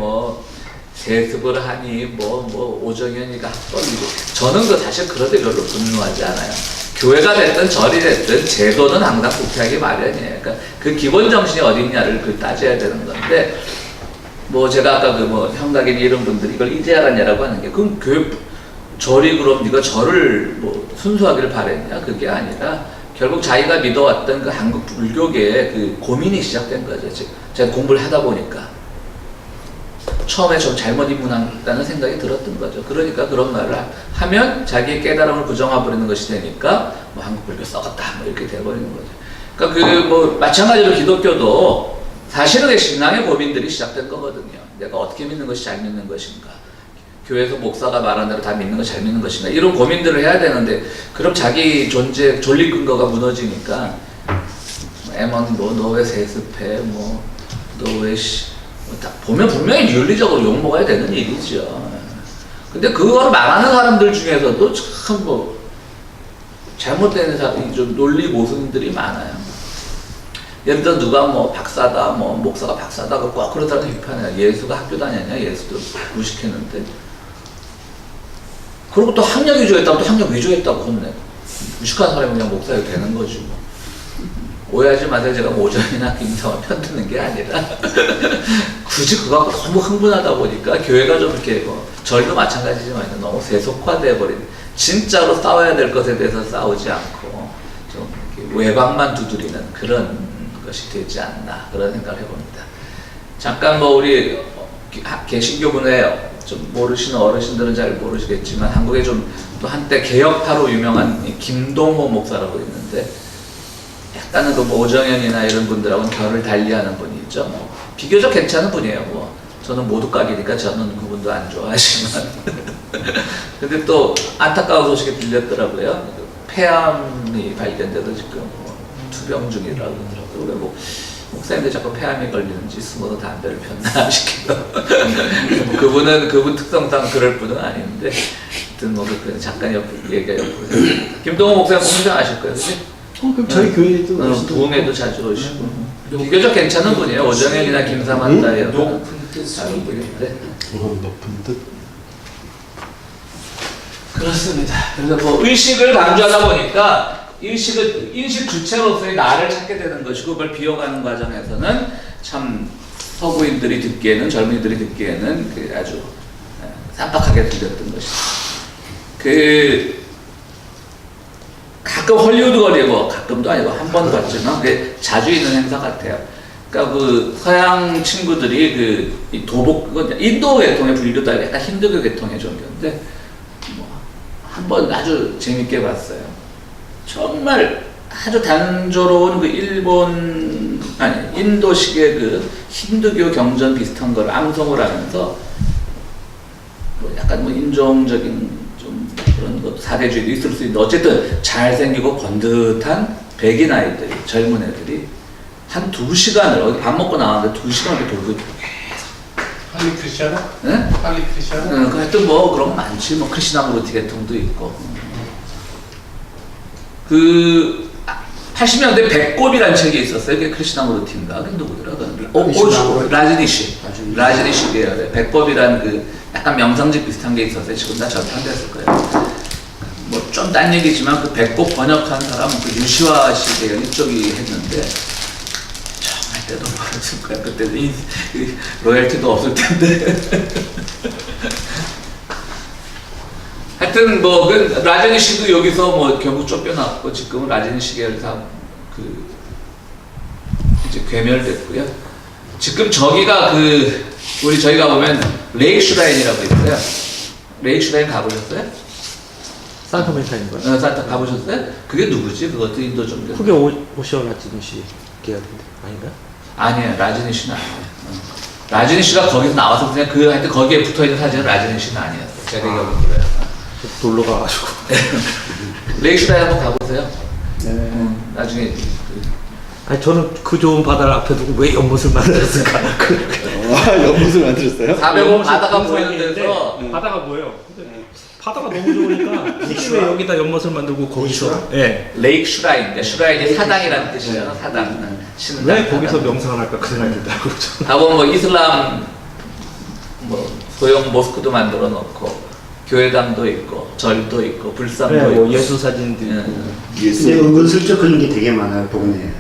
세습을 하니 오정현이가 떨리고 저는 사실 그런데 별로 분노하지 않아요. 교회가 됐든 절이 됐든 제도는 항상 국회하기 마련이에요. 그러니까 그 기본 정신이 어딨냐를 따져야 되는 건데 제가 아까 현각이니 이런 분들이 이걸 이제 알았냐라고 하는 게 그럼 절이 그럼 네가 절을 순수하기를 바랬냐? 그게 아니라 결국 자기가 믿어왔던 그 한국 불교계의 그 고민이 시작된 거죠. 제가 공부를 하다 보니까 처음에 좀 잘못 입문한다는 생각이 들었던 거죠. 그러니까 그런 말을 하면 자기의 깨달음을 부정해버리는 것이 되니까 한국 불교 썩었다 이렇게 돼버리는 거죠. 그러니까 그 뭐 마찬가지로 기독교도 사실은 그 신앙의 고민들이 시작된 거거든요. 내가 어떻게 믿는 것이 잘 믿는 것인가? 교회에서 목사가 말한 대로 다 믿는 거 잘 믿는 것인가? 이런 고민들을 해야 되는데 그럼 자기 존재 존립 근거가 무너지니까 에먼 너 왜 세습해? 뭐 너 왜 보면 분명히 윤리적으로 욕 먹어야 되는 일이죠. 근데 그거를 말하는 사람들 중에서도 참 뭐 잘못된 좀 논리 모순들이 많아요. 예를 들어 누가 뭐 박사다, 뭐 목사가 박사다 그러고 그런 사람 비판해. 예수가 학교 다녔냐? 예수도 무식했는데. 그리고 또 학력 위조했다고 또 학력 위조했다고 혼내고. 무식한 사람이 그냥 목사가 되는 거지 뭐. 오해하지 마세요. 제가 모전이나 김성을 편드는 게 아니라 굳이 그거 갖고 너무 흥분하다 보니까 교회가 좀 이렇게 뭐 저희도 마찬가지지만 너무 세속화돼 버린 진짜로 싸워야 될 것에 대해서 싸우지 않고 좀 이렇게 외곽만 두드리는 그런 것이 되지 않나 그런 생각을 해봅니다. 잠깐 뭐 우리 개신교분에 좀 모르시는 어르신들은 잘 모르시겠지만 한국에 좀 또 한때 개혁파로 유명한 김동호 목사라고 있는데 약간은 그 오정현이나 이런 분들하고는 결을 달리하는 분이 있죠. 뭐 비교적 괜찮은 분이에요. 뭐 저는 모두각이니까 저는 그분도 안 좋아하지만 근데 또 안타까운 소식이 들렸더라고요. 폐암이 발견돼서 지금 뭐 투병 중이라고 그러더라고요. 그래 뭐 목사님들 자꾸 폐암이 걸리는지 숨어서 담배를 폈나 싶기도 그분 특성상 그럴 분은 아닌데 하여튼 뭐 그 잠깐 얘기가 옆으로 김동호 목사님 공장 아실 거예요, 그치? 그럼 저희 교회에도 부흥회도 자주 오시고 비교적 괜찮은 분이에요. 오정현이나 김사만다 이런 높은 다른 분인데 높은 듯. 그렇습니다. 그래서 뭐 의식을 강조하다 보니까 인식 주체로서의 나를 찾게 되는 것이고 그걸 비워가는 과정에서는 참 서구인들이 듣기에는 젊은이들이 듣기에는 그 아주 쌈박하게 들렸던 것이죠. 가끔 헐리우드 거리에 뭐 가끔도 아니고 한 번 봤지만 그게 자주 있는 행사 같아요. 그러니까 그 서양 친구들이 이 도복 인도 계통의 분류도 약간 힌두교 계통의 종교인데 뭐 한 번 아주 재밌게 봤어요. 정말 아주 단조로운 그 인도식의 그 힌두교 경전 비슷한 걸 암송을 하면서 뭐 약간 뭐 인종적인 좀 그런 것 사대주의도 있을 수 있는데 어쨌든 잘생기고 번듯한 백인 아이들이 젊은 애들이 한 2시간을 어디 밥 먹고 나왔는데 2시간을 돌고 있고 할리 크리스티아나? 네? 할리 크리스티아나? 하여튼 뭐 그런 거 많지. 뭐 크리시나무르티 계통도 있고 그 80년대 배꼽이라는 책이 있었어요. 그게 크리시나무르티인가? 그게 누구더라? 라즈니시 계열의 배꼽이라는 그 약간 명성직 비슷한 게 있었어요. 지금 다 절판됐을 거예요. 뭐 좀 딴 얘기지만 그 배꼽 번역한 사람은 그 유시화 씨 계열 이쪽이 했는데 정말 때도 많았을 거야. 그때는 로열티도 없을 텐데. 하여튼 뭐 그 라제니 씨도 여기서 뭐 결국 쫓겨났고 지금은 라제니 씨 계열 다 이제 괴멸됐고요. 지금 저기가 우리 저희가 보면 레이크 슈라인이라고 있어요. 레이크 슈라인 가보셨어요? 산타멘타인 거예요. 산타 가보셨어요? 그게 누구지? 그것도 인도 종교. 그게 오시오 라지니 씨 계열인데 아닌가요? 아니에요. 라제니 씨는 아니에요. 라제니 씨가 거기서 나와서 그냥 하여튼 거기에 붙어있는 사진은 라제니 씨는 아니었어요. 제가 기억은 그래요. 놀러 가가지고. 레이크 슈라인 한번 가보세요. 나중에 아니 저는 그 좋은 바다를 앞에 두고 왜 연못을 만들었을까? 연못을 만들었어요? 400원 바다가 보이는 데서 바다가 뭐예요? 바다가 너무 좋으니까 굳이 왜 여기다 연못을 만들고 거기서 레이크 슈라인, 슈라인이 사당이라는 뜻이에요. 사당. 왜 거기서 명상을 할까 그 생각이 들더라고요. 하고 뭐 이슬람 뭐 소형 모스크도 만들어 놓고 교회당도 있고 절도 있고 불상도 네, 있고 뭐 예수 사진도 있고. 근데 은근슬쩍 그런 게 되게 많아요, 동네에.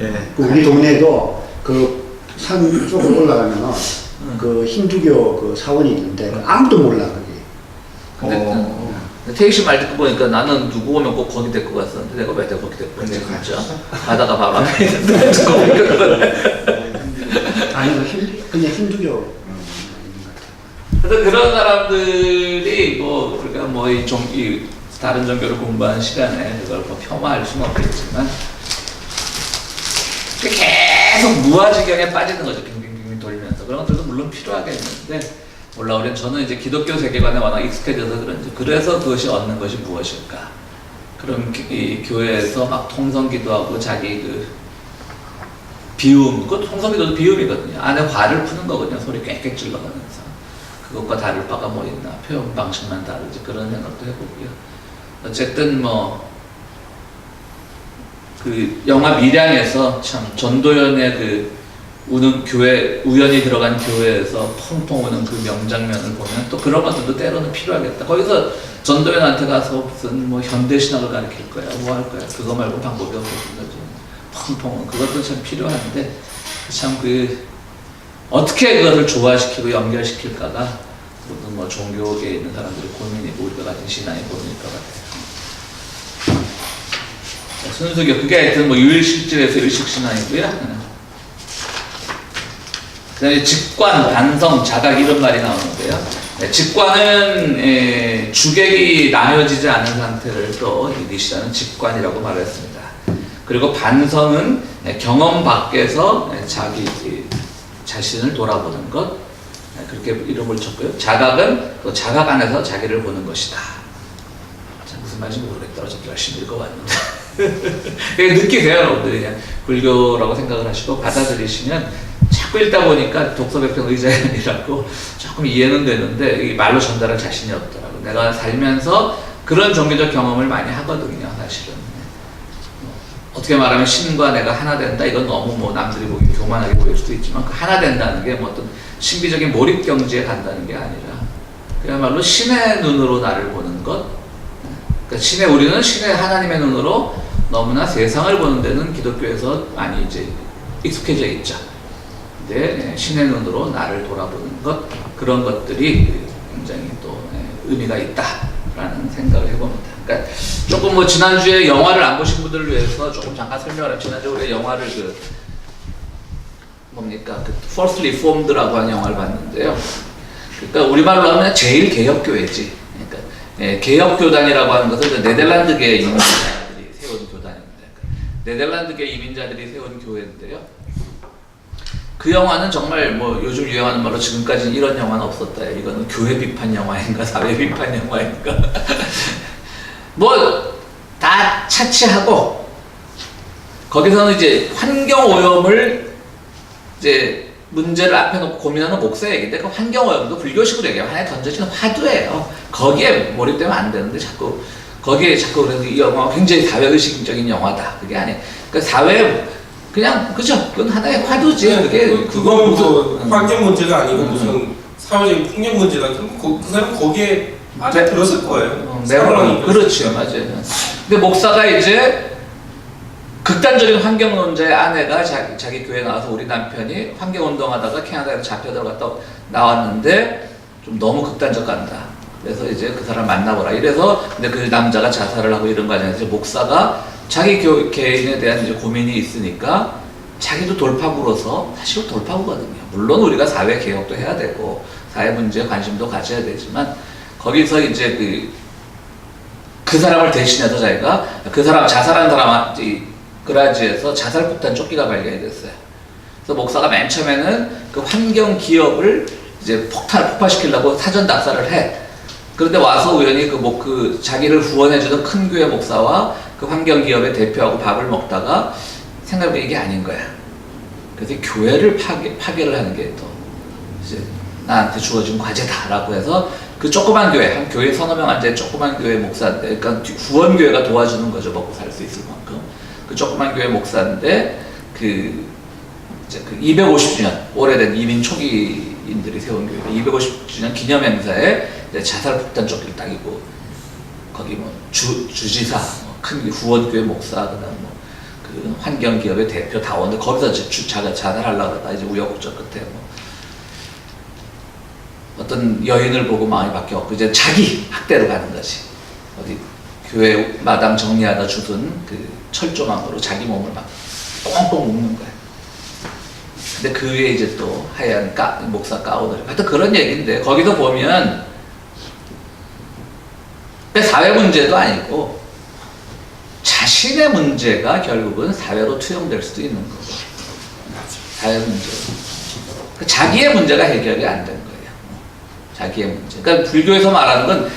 예. 우리 동네에도 그 산 쪽으로 올라가면 그 힌두교 그 사원이 있는데 아무도 몰라, 그게. 근데 태희 씨 말 듣고 보니까 나는 누구 오면 꼭 거기 데리고 갔었는데 내가 왜 거기 데리고 갔지 진짜? 바다가 바로 앞에 있는데 아니, 그냥 힌두교. 그래서 그런 사람들이 뭐 우리가 뭐 이 다른 종교를 공부하는 시간에 그걸 뭐 폄하할 수는 없겠지만 계속 무아지경에 빠지는 거죠. 빙빙빙빙 돌면서. 그런 것들도 물론 필요하겠는데, 올라오면 저는 이제 기독교 세계관에 워낙 익숙해져서 그런지, 그래서 그것이 얻는 것이 무엇일까? 그럼 이 교회에서 막 통성기도하고 자기 그 비움, 그 통성기도도 비움이거든요. 안에 화를 푸는 거거든요. 소리 꽥꽥 질러가면서. 그것과 다를 바가 뭐 있나? 표현 방식만 다르지. 그런 생각도 해보고요. 어쨌든 뭐, 그 영화 밀양에서 참 전도연의 그 우는 교회, 우연히 들어간 교회에서 펑펑 우는 그 명장면을 보면 또 그런 것들도 때로는 필요하겠다. 거기서 전도연한테 가서 무슨 뭐 현대신학을 가르칠 거야, 뭐 할 거야. 그거 말고 방법이 없었던 거죠. 펑펑. 그것도 참 필요한데, 참 어떻게 그것을 조화시키고 연결시킬까가 모든 뭐 종교계에 있는 사람들의 고민이고 우리가 가진 신앙의 고민일 것 같아요. 순수교, 그게 하여튼 뭐 유일실질에서 의식신앙이고요. 그 다음에 직관, 반성, 자각 이런 말이 나오는데요. 직관은 주객이 나뉘어지지 않은 상태를 또 니시다는 직관이라고 말했습니다. 그리고 반성은 경험 밖에서 자기 자신을 돌아보는 것, 그렇게 이름을 쳤고요. 자각은 또 자각 안에서 자기를 보는 것이다. 무슨 말인지 모르겠더라. 저도 열심히 읽어봤는데. 느끼세요, 여러분들이. 그냥 불교라고 생각을 하시고 받아들이시면 자꾸 읽다 보니까 독서백평 의자연이라고 조금 이해는 되는데 이 말로 전달할 자신이 없더라고. 내가 살면서 그런 종교적 경험을 많이 하거든요, 사실은. 어떻게 말하면 신과 내가 하나 된다. 이건 너무 뭐 남들이 보기 교만하게 보일 수도 있지만 그 하나 된다는 게 뭐 어떤 신비적인 몰입 경지에 간다는 게 아니라 그야말로 신의 눈으로 나를 보는 것. 그러니까 우리는 신의 하나님의 눈으로 너무나 세상을 보는 데는 기독교에서 많이 이제 익숙해져 있죠. 근데 신의 눈으로 나를 돌아보는 것, 그런 것들이 굉장히 또 의미가 있다라는 생각을 해봅니다. 그러니까 조금 뭐 지난주에 영화를 안 보신 분들을 위해서 조금 잠깐 설명을 하면 지난주에 우리가 영화를 뭡니까? First Reformed라고 하는 영화를 봤는데요. 그러니까 우리말로 하면 제일 개혁교회지. 그러니까 개혁교단이라고 하는 것은 네덜란드계 이민자들이 세운 교단입니다. 네덜란드계 이민자들이 세운 교회인데요. 그 영화는 정말 뭐 요즘 유행하는 말로 지금까지는 이런 영화는 없었다. 이거는 교회 비판 영화인가 사회 비판 영화인가. 뭐 다 차치하고 거기서는 이제 환경 오염을 이제 문제를 앞에 놓고 고민하는 목사 얘기인데 그 환경 오염도 불교식으로 얘기하면 하나에 던져지는 화두예요. 거기에 몰입되면 안 되는데 자꾸 거기에 자꾸 그래서 이 영화가 굉장히 사회의식적인 영화다. 그게 아니에요. 그러니까 사회 그냥 그죠? 그건 하나의 화두지. 그게 그건 무슨 환경 문제가 아니고 무슨 사회적인 폭력 문제다. 그 사람 거기에 빠져 들었을 거예요. 그렇죠, 맞아요. 근데 목사가 이제 극단적인 환경론자의 아내가 자기 교회에 나와서 우리 남편이 환경운동하다가 캐나다에 잡혀 들어갔다 나왔는데 좀 너무 극단적 간다. 그래서 이제 그 사람 만나보라. 이래서 근데 그 남자가 자살을 하고 이런 과정에서 목사가 자기 개인에 대한 이제 고민이 있으니까 자기도 돌파구로서 사실 돌파구거든요. 물론 우리가 사회 개혁도 해야 되고 사회 문제에 관심도 가져야 되지만 거기서 이제 그 사람을 대신해서 자기가 그 사람 자살한 사람 그라지에서 자살폭탄 조끼가 발견이 됐어요. 그래서 목사가 맨 처음에는 그 환경 기업을 이제 폭파시키려고 사전 낙사를 해. 그런데 와서 우연히 그 자기를 후원해주던 큰 교회 목사와 그 환경 기업의 대표하고 밥을 먹다가 생각해보면 이게 아닌 거야. 그래서 교회를 파괴를 하는 게 또 이제 나한테 주어진 과제다라고 해서 그 조그만 교회, 한 교회 서너 명 앉아 조그만 교회 목사인데, 그러니까 후원 교회가 도와주는 거죠. 먹고 살 수 있을 만큼. 그 조그만 교회 목사인데 그 250주년 오래된 이민 초기인들이 세운 교회 250주년 기념 행사에 자살 폭탄 조끼를 딱 입고 거기 뭐 주지사, 큰 후원 교회 목사, 그다음 그 환경 기업의 대표 다 오는데 거기서 이제 자살하려고 하다가 이제 우여곡절 끝에 어떤 여인을 보고 마음이 바뀌었고 이제 자기 학대로 가는 거지. 어디 교회 마당 정리하다 주둔 그 철조망으로 자기 몸을 막 꽁꽁 묶는 거야. 근데 그 위에 이제 또 하얀 목사 가운을 하여튼 그런 얘기인데 거기서 보면 사회 문제도 아니고 자신의 문제가 결국은 사회로 투영될 수도 있는 거고 사회 문제. 자기의 문제가 해결이 안 된 거예요. 자기의 문제. 그러니까 불교에서 말하는 건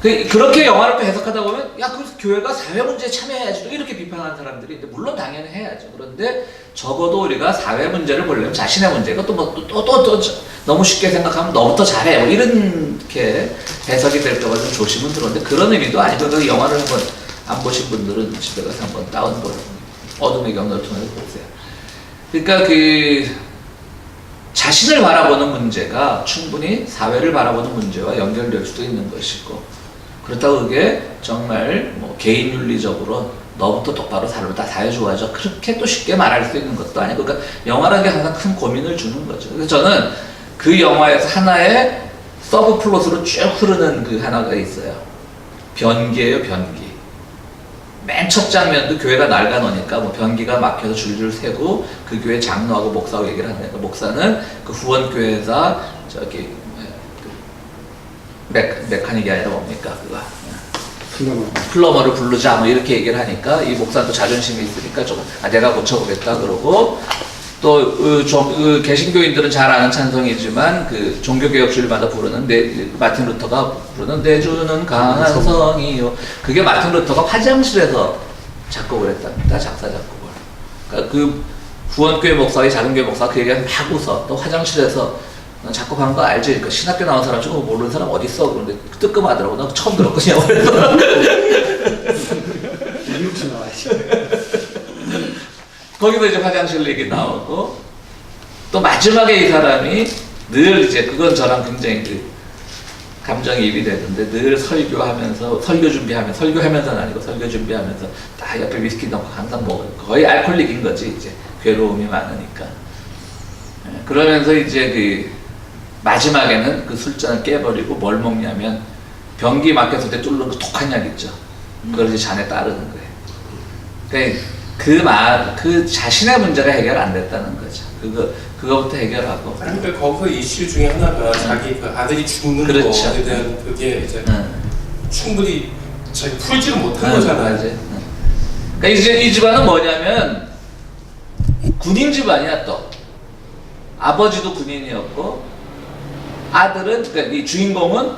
그렇게 영화를 또 해석하다 보면 야, 그래서 교회가 사회 문제에 참여해야지 이렇게 비판하는 사람들이 있는데 물론 당연히 해야죠. 그런데 적어도 우리가 사회 문제를 보려면 자신의 문제, 이것도 또 너무 쉽게 생각하면 너부터 잘해 뭐 이렇게 해석이 될까 봐 좀 조심은 들었는데 그런 의미도 아니고 그 영화를 한번 안 보신 분들은 집에 가서 한번 다운로드 어둠의 경로를 통해서 보세요. 그러니까 그 자신을 바라보는 문제가 충분히 사회를 바라보는 문제와 연결될 수도 있는 것이고, 그렇다고 그게 정말 뭐 개인 윤리적으로 너부터 똑바로 살면 다 사회 좋아져 그렇게 또 쉽게 말할 수 있는 것도 아니고, 그러니까 영화라는 게 항상 큰 고민을 주는 거죠. 그래서 저는 그 영화에서 하나의 서브 플롯으로 쭉 흐르는 그 하나가 있어요. 변기예요, 변기. 맨 첫 장면도 교회가 낡아놓으니까 뭐 변기가 막혀서 줄줄 새고 그 교회 장로하고 목사하고 얘기를 하는데, 그 목사는 그 후원교회에서 저기 메카닉이 아니라 뭡니까 그거 플러머를 부르자 뭐 이렇게 얘기를 하니까 이 목사도 자존심이 있으니까 좀 내가 고쳐보겠다 그러고, 또 개신교인들은 잘 아는 찬송이지만 그 종교개혁주일마다 부르는 마틴 루터가 부르는 내 주는 강한 성이요, 그게 마틴 루터가 화장실에서 작곡을 했답니다. 작사 작곡을. 그러니까 그 후원교회 목사의 작은교회 목사가 그 얘기하면 막 웃어. 또 화장실에서 난 작곡하는 거 알지? 그러니까 신학교 나온 사람 중에 모르는 사람 어디 있어? 그런데 뜨끔하더라고. 나 처음 들었거든요. 그래서 뉴스 나와야지. 거기서 이제 화장실 얘기 나오고, 또 마지막에 이 사람이 늘 이제 그건 저랑 굉장히 그 감정이입이 되는데, 늘 설교 준비하면서는 아니고 설교 준비하면서 딱 옆에 위스키 넣고 항상 먹어요. 거의 알코올릭인 거지, 이제 괴로움이 많으니까. 그러면서 이제 그 마지막에는 그 술잔을 깨버리고 뭘 먹냐면 변기 막혔을 때 뚫는 그 독한 약 있죠. 그걸 이제 잔에 따르는 거예요. 그러니까 그 자신의 문제가 해결 안 됐다는 거죠. 그거부터 해결하고. 근데 거기서 이슈 중에 하나가 자기 그 아들이 죽는 그렇죠. 거에 대한 그게 이제 충분히 자기 풀지를 못한 거잖아요. 그러니까 이제 이 집안은 뭐냐면 군인 집안이야. 또 아버지도 군인이었고, 아들은, 그러니까 이 주인공은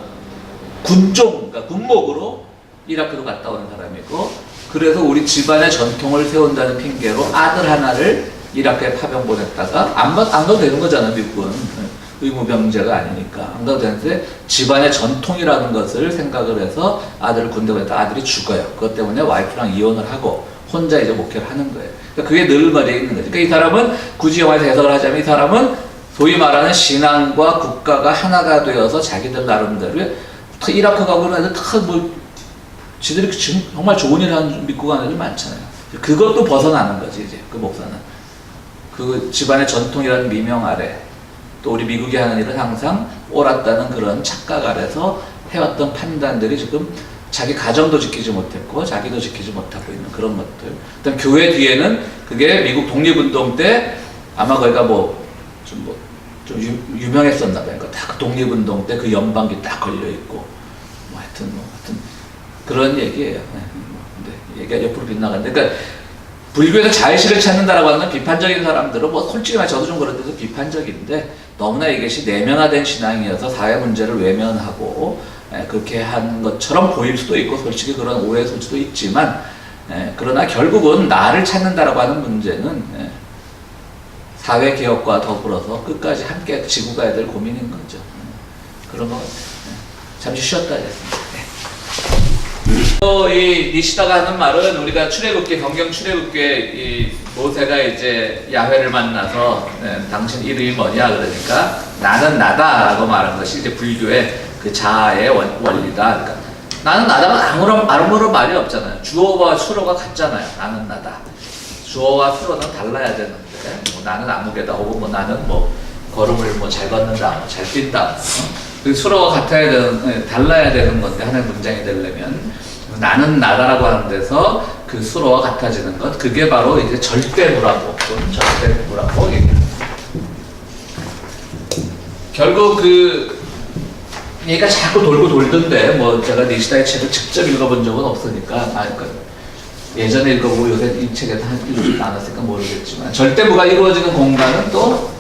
그러니까 군목으로 이라크로 갔다 온 사람이고, 그래서 우리 집안의 전통을 세운다는 핑계로 아들 하나를 이라크에 파병 보냈다가 안 가도 되는 거잖아요, 미국은. 의무병제가 아니니까. 안 가도 되는데 집안의 전통이라는 것을 생각을 해서 아들을 군대 보냈다 아들이 죽어요. 그것 때문에 와이프랑 이혼을 하고 혼자 이제 목회를 하는 거예요. 그러니까 그게 늘 말에 있는 거죠. 그러니까 이 사람은 굳이 영화에서 해석을 하자면 이 사람은 소위 말하는 신앙과 국가가 하나가 되어서 자기들 나름대로 이라크 가고 그런 애들 다 뭐 지들이 지금 정말 좋은 일 하는 믿고 가는 애들 많잖아요. 그것도 벗어나는 거지, 이제 그 목사는. 그 집안의 전통이라는 미명 아래, 또 우리 미국이 하는 일은 항상 옳았다는 그런 착각 아래서 해왔던 판단들이 지금 자기 가정도 지키지 못했고 자기도 지키지 못하고 있는 그런 것들. 그다음 교회 뒤에는 그게 미국 독립운동 때 아마 거기가 좀 유명했었나 봐요. 그러니까 딱 독립운동 때 그 연방기 딱 걸려 있고 하여튼 그런 얘기예요. 근데 얘기가 옆으로 빗나가는데, 그러니까 불교에서 자의식을 찾는다라고 하는 비판적인 사람들은 뭐 솔직히 말 저도 좀 그런 데서 비판적인데, 너무나 이것이 내면화된 신앙이어서 사회 문제를 외면하고 그렇게 한 것처럼 보일 수도 있고 솔직히 그런 오해의 소지도 있지만, 그러나 결국은 나를 찾는다라고 하는 문제는 사회 개혁과 더불어서 끝까지 함께 지고 가야 될 고민인 거죠. 그런 것 같아요. 잠시 쉬었다 하겠습니다. 이 니시다가 하는 말은, 우리가 출애굽기, 성경 출애굽기에 이 모세가 이제 야훼를 만나서 당신 이름이 뭐냐 그러니까 나는 나다라고 말한 것이 이제 불교의 그 자아의 원리다. 그러니까 나는 나다는 아무런 말이 없잖아요. 주어와 수어가 같잖아요. 나는 나다. 주어와 수어는 달라야 되는데, 뭐 나는 아무개다 혹은 뭐 나는 뭐 걸음을 뭐 잘 걷는다, 뭐 잘 뛴다. 그 수어가 달라야 되는 건데, 하나의 문장이 되려면 나는 나다라고 하는 데서 그 수어가 같아지는 것, 그게 바로 이제 절대무라고 얘기합니다. 결국 그 얘가 자꾸 돌고 돌던데, 뭐 제가 니시다의 책을 직접 읽어본 적은 없으니까, 예전에 읽어보고 요새 이 책에 다 읽지 않았으니까 모르겠지만 절대무가 이루어지는 공간은 또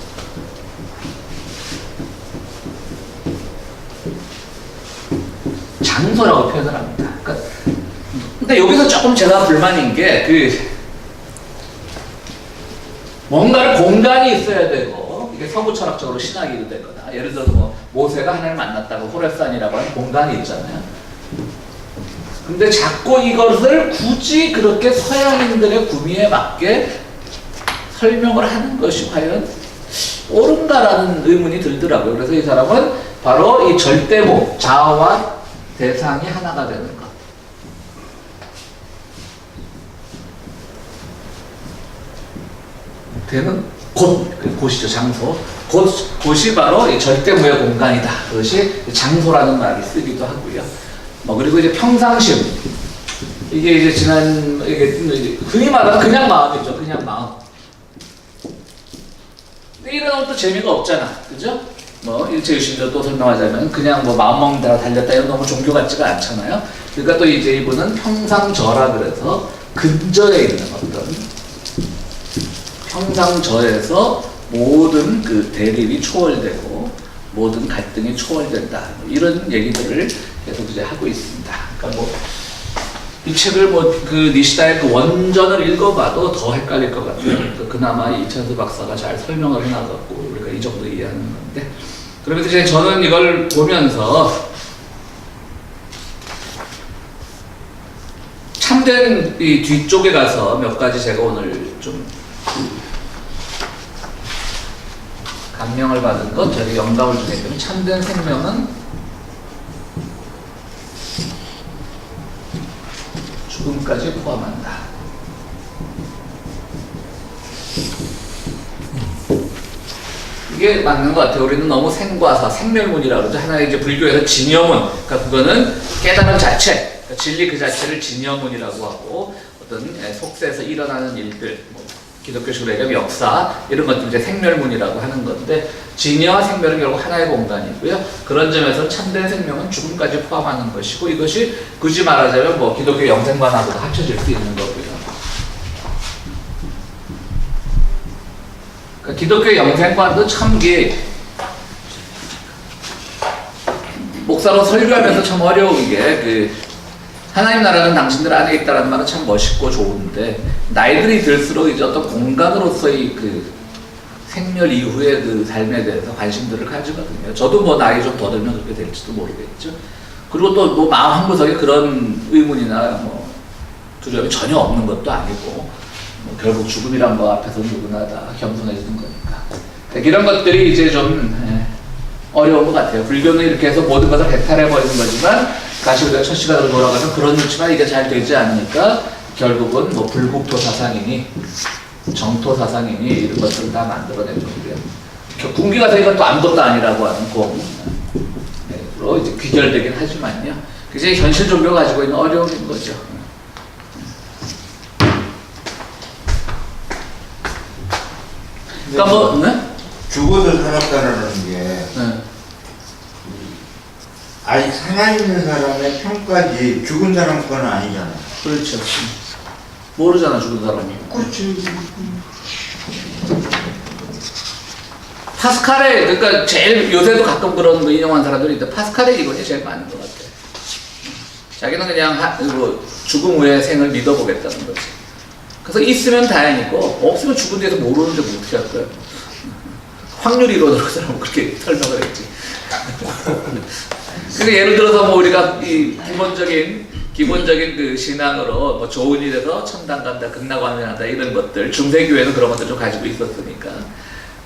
장소라고 표현을 합니다. 그러니까 여기서 조금 제가 불만인 게 뭔가를 공간이 있어야 되고 이게 서구 철학적으로 신학이 되거나 예를 들어서 뭐 모세가 하나님을 만났다고 호렙산이라고 하는 공간이 있잖아요. 근데 자꾸 이것을 굳이 그렇게 서양인들의 구미에 맞게 설명을 하는 것이 과연 옳은가라는 의문이 들더라고요. 그래서 이 사람은 바로 이 절대모, 자아와 대상이 하나가 되는 것. 되는 곳이죠, 장소. 곳이 바로 이 절대무의 공간이다. 그것이 장소라는 말을 쓰기도 하고요. 그리고 이제 평상심. 이게 이제 이게 흔히 말하는 그냥 마음이죠, 그냥 마음. 근데 이런 것도 재미가 없잖아, 그죠? 일체유신대로 또 설명하자면 그냥 마음 먹는 대로 달렸다 이런 너무 종교 같지가 않잖아요. 그러니까 또 이제 이분은 평상저라 그래서 근저에 있는 어떤 평상저에서 모든 그 대립이 초월되고 모든 갈등이 초월된다. 이런 얘기들을 계속 이제 하고 있습니다. 그러니까 이 책을 그 니시다의 그 원전을 읽어봐도 더 헷갈릴 것 같아요. 그나마 이찬수 박사가 잘 설명을 해놔갖고 우리가 이 정도 이해하는 건데. 그러면서 이제 저는 이걸 보면서 참된 이 뒤쪽에 가서 몇 가지 제가 오늘 좀 감명을 받은 것, 저희 영감을 주게 참된 생명은 죽음까지 포함한다. 이게 맞는 것 같아요. 우리는 너무 생과사, 생멸문이라고 그러죠. 하나의 이제 불교에서 진여문, 그러니까 그거는 깨달음 자체, 그러니까 진리 그 자체를 진여문이라고 하고 어떤 속세에서 일어나는 일들, 기독교식으로 얘기하면 역사 이런 것들 이제 생멸문이라고 하는 건데 진여와 생멸은 결국 하나의 공간이고요. 그런 점에서 참된 생명은 죽음까지 포함하는 것이고 이것이 굳이 말하자면 기독교 영생관하고도 합쳐질 수 있는 거고요. 그러니까 기독교 영생관도 참 목사로 설교하면서 참 어려운 게 하나님 나라는 당신들 안에 있다는 말은 참 멋있고 좋은데 나이들이 들수록 이제 어떤 공간으로서의 그 생멸 이후의 그 삶에 대해서 관심들을 가지거든요. 저도 나이 좀 더 들면 그렇게 될지도 모르겠죠. 그리고 또 마음 한구석에 그런 의문이나 두려움이 전혀 없는 것도 아니고 결국 죽음이란 거 앞에서 누구나 다 겸손해지는 거니까. 이런 것들이 이제 좀 어려운 것 같아요. 불교는 이렇게 해서 모든 것을 해탈해버리는 거지만 다시 우리가 첫 시간으로 돌아가서 그런 눈치만 이게 잘 되지 않으니까 결국은 불국토 사상이니 정토 사상이니 이런 것들을 다 만들어낸 거고요. 군기 가서 이건 또 아무것도 아니라고 하는 공으로 이제 귀결되긴 하지만요. 그게 현실 종교가 가지고 있는 어려움인 거죠. 그러니까 죽어도 살았다라는 게 아직 살아있는 사람의 평가지 죽은 사람 건 아니잖아. 그렇죠. 모르잖아 죽은 사람이. 그렇지. 파스칼의 그러니까 제일 요새도 가끔 그런 인용한 사람들이 있는데 파스칼의 이론이 제일 맞는 것 같아. 자기는 그냥 죽음 후에 생을 믿어보겠다는 거지. 그래서 있으면 다행이고 없으면 죽은 데서 모르는데 어떻게 할 거야. 확률 이론으로 그 사람은 그렇게 설명을 했지. 근데 예를 들어서 우리가 이 기본적인 그 신앙으로 좋은 일에서 천당 간다, 극락왕년 한다 이런 것들 중세교회는 그런 것들 좀 가지고 있었으니까.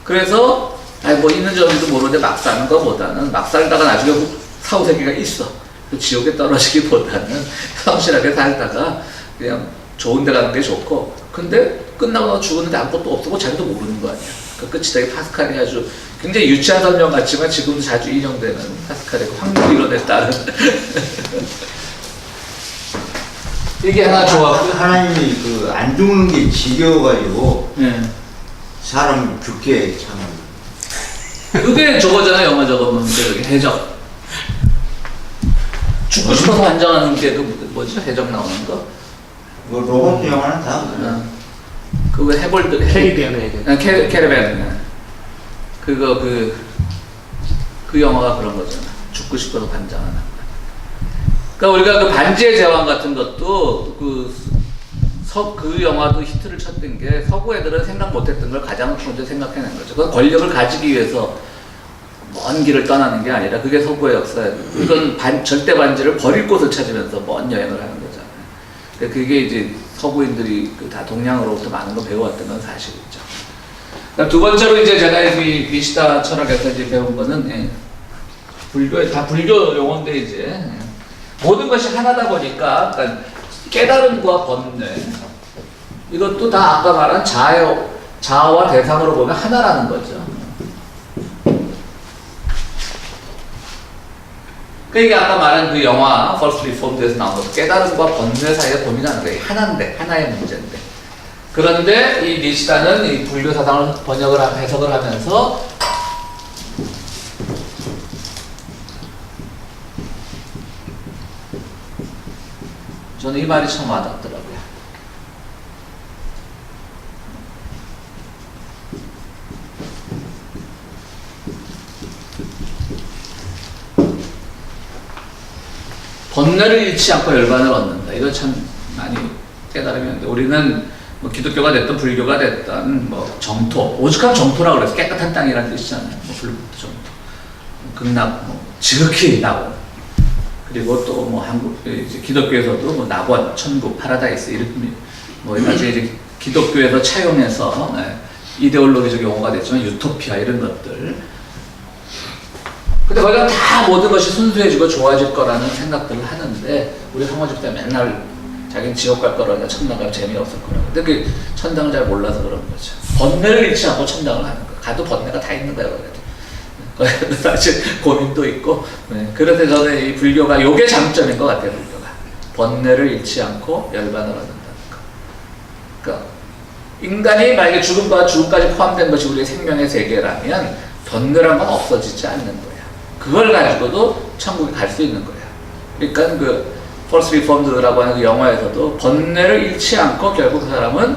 그래서 있는지 없는지도 모르는데 막 사는 것보다는 막 살다가 나중에 사후세계가 있어. 지옥에 떨어지기보다는 성실하게 살다가 그냥 좋은 데 가는 게 좋고, 근데 끝나고 나서 죽었는데 아무것도 없고 자기도 모르는 거 아니야. 그 끝이 되게 파스칼이 아주 굉장히 유치한 설명 같지만 지금도 자주 인용되는 파스칼의 확률 이론에 따른 이게 하나 좋았고, 하나님이 안 죽는 게 지겨워가지고 사람 죽게 참. 그게 저거잖아. 영화 저거 여기 해적 죽고 싶어서 환장하는 게 그 뭐지? 해적 나오는 거. 뭐 로봇 영화는 다 그래요. 그거 해볼드 캐리비안에 이제 캐리비안 그거 그 영화가 그런 거잖아. 죽고 싶어서 반장하는. 그러니까 우리가 그 반지의 제왕 같은 것도 그 영화도 히트를 쳤던 게 서구 애들은 생각 못했던 걸 가장 먼저 생각해낸 거죠. 그 권력을 가지기 위해서 먼 길을 떠나는 게 아니라 그게 서구의 역사예요. 이건 절대 반지를 버릴 곳을 찾으면서 먼 여행을 하는 거잖아요. 그러니까 그게 이제 서구인들이 다 동양으로부터 많은 걸 배워왔던 건 사실이죠. 그다음 두 번째로 이제 제가 이 비시다 철학에서 이제 배운 거는 다 불교 용어인데 이제 모든 것이 하나다 보니까 그러니까 깨달음과 번뇌 이것도 다 아까 말한 자아와 대상으로 보면 하나라는 거죠. 그러니까 아까 말한 그 영화 First Reformed에서 나온 것 깨달음과 번뇌 사이에 고민하는 거예요. 하나인데 하나의 문제인데. 그런데 이 니시다는 이 불교 사상을 해석을 하면서 저는 이 말이 참 와닿더라고요. 번뇌를 잃지 않고 열반을 얻는다. 이거 참 많이 깨달으면 우리는 뭐 기독교가 됐든 불교가 됐든 뭐 정토, 오죽하면 정토라고 그래서 깨끗한 땅이라는 뜻이잖아요. 뭐 불부터 정토, 극락, 뭐 지극히 낙원. 그리고 또 뭐 한국 이제 기독교에서도 뭐 낙원, 천국, 파라다이스 이렇게 뭐 나중에 이제 기독교에서 차용해서 이데올로기적 용어가 됐지만 유토피아 이런 것들. 근데 거기가 다 모든 것이 순수해지고 좋아질 거라는 생각들을 하는데 우리 성화집 때 맨날 자기는 지옥 갈 거라니까 천당 가면 재미없을 거라고. 근데 그 천당을 잘 몰라서 그런 거죠. 번뇌를 잃지 않고 천당을 하는 거야. 가도 번뇌가 다 있는 거야 그래도. 사실 고민도 있고. 네. 그래서 저는 이 불교가 요게 장점인 것 같아요. 불교가 번뇌를 잃지 않고 열반을 얻는다는 거. 그러니까 인간이 만약에 죽음과 죽음까지 포함된 것이 우리의 생명의 세계라면 번뇌란 건 없어지지 않는 거야. 그걸 가지고도 천국에 갈 수 있는 거야. 그러니까 그 First Reformed라고 하는 그 영화에서도 번뇌를 잃지 않고 결국 그 사람은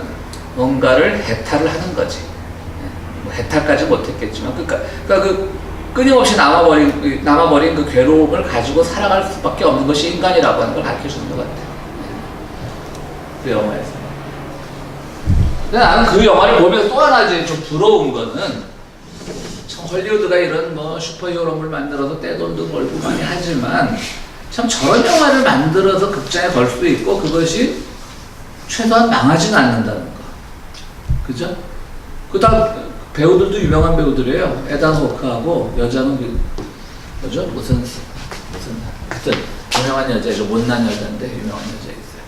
뭔가를 해탈을 하는 거지. 뭐 해탈까지 못했겠지만, 그러니까 그 끊임없이 남아버린 그 괴로움을 가지고 살아갈 수밖에 없는 것이 인간이라고 하는 걸 가르쳐주는 것 같아요. 그 영화에서. 근데 나는 그 영화를 보면서 또 하나 이제 좀 부러운 거는 참 헐리우드가 이런 뭐 슈퍼히어로물 만들어서 떼돈도 벌고 많이 하지만 참 저런 영화를 만들어서 극장에 걸 수도 있고 그것이 최소한 망하지는 않는다는 거. 그죠? 그다음 배우들도 유명한 배우들이에요. 에단 호크하고 여자는 뭐죠? 무슨 하여튼 유명한 여자죠. 못난 여자인데 유명한 여자 있어요.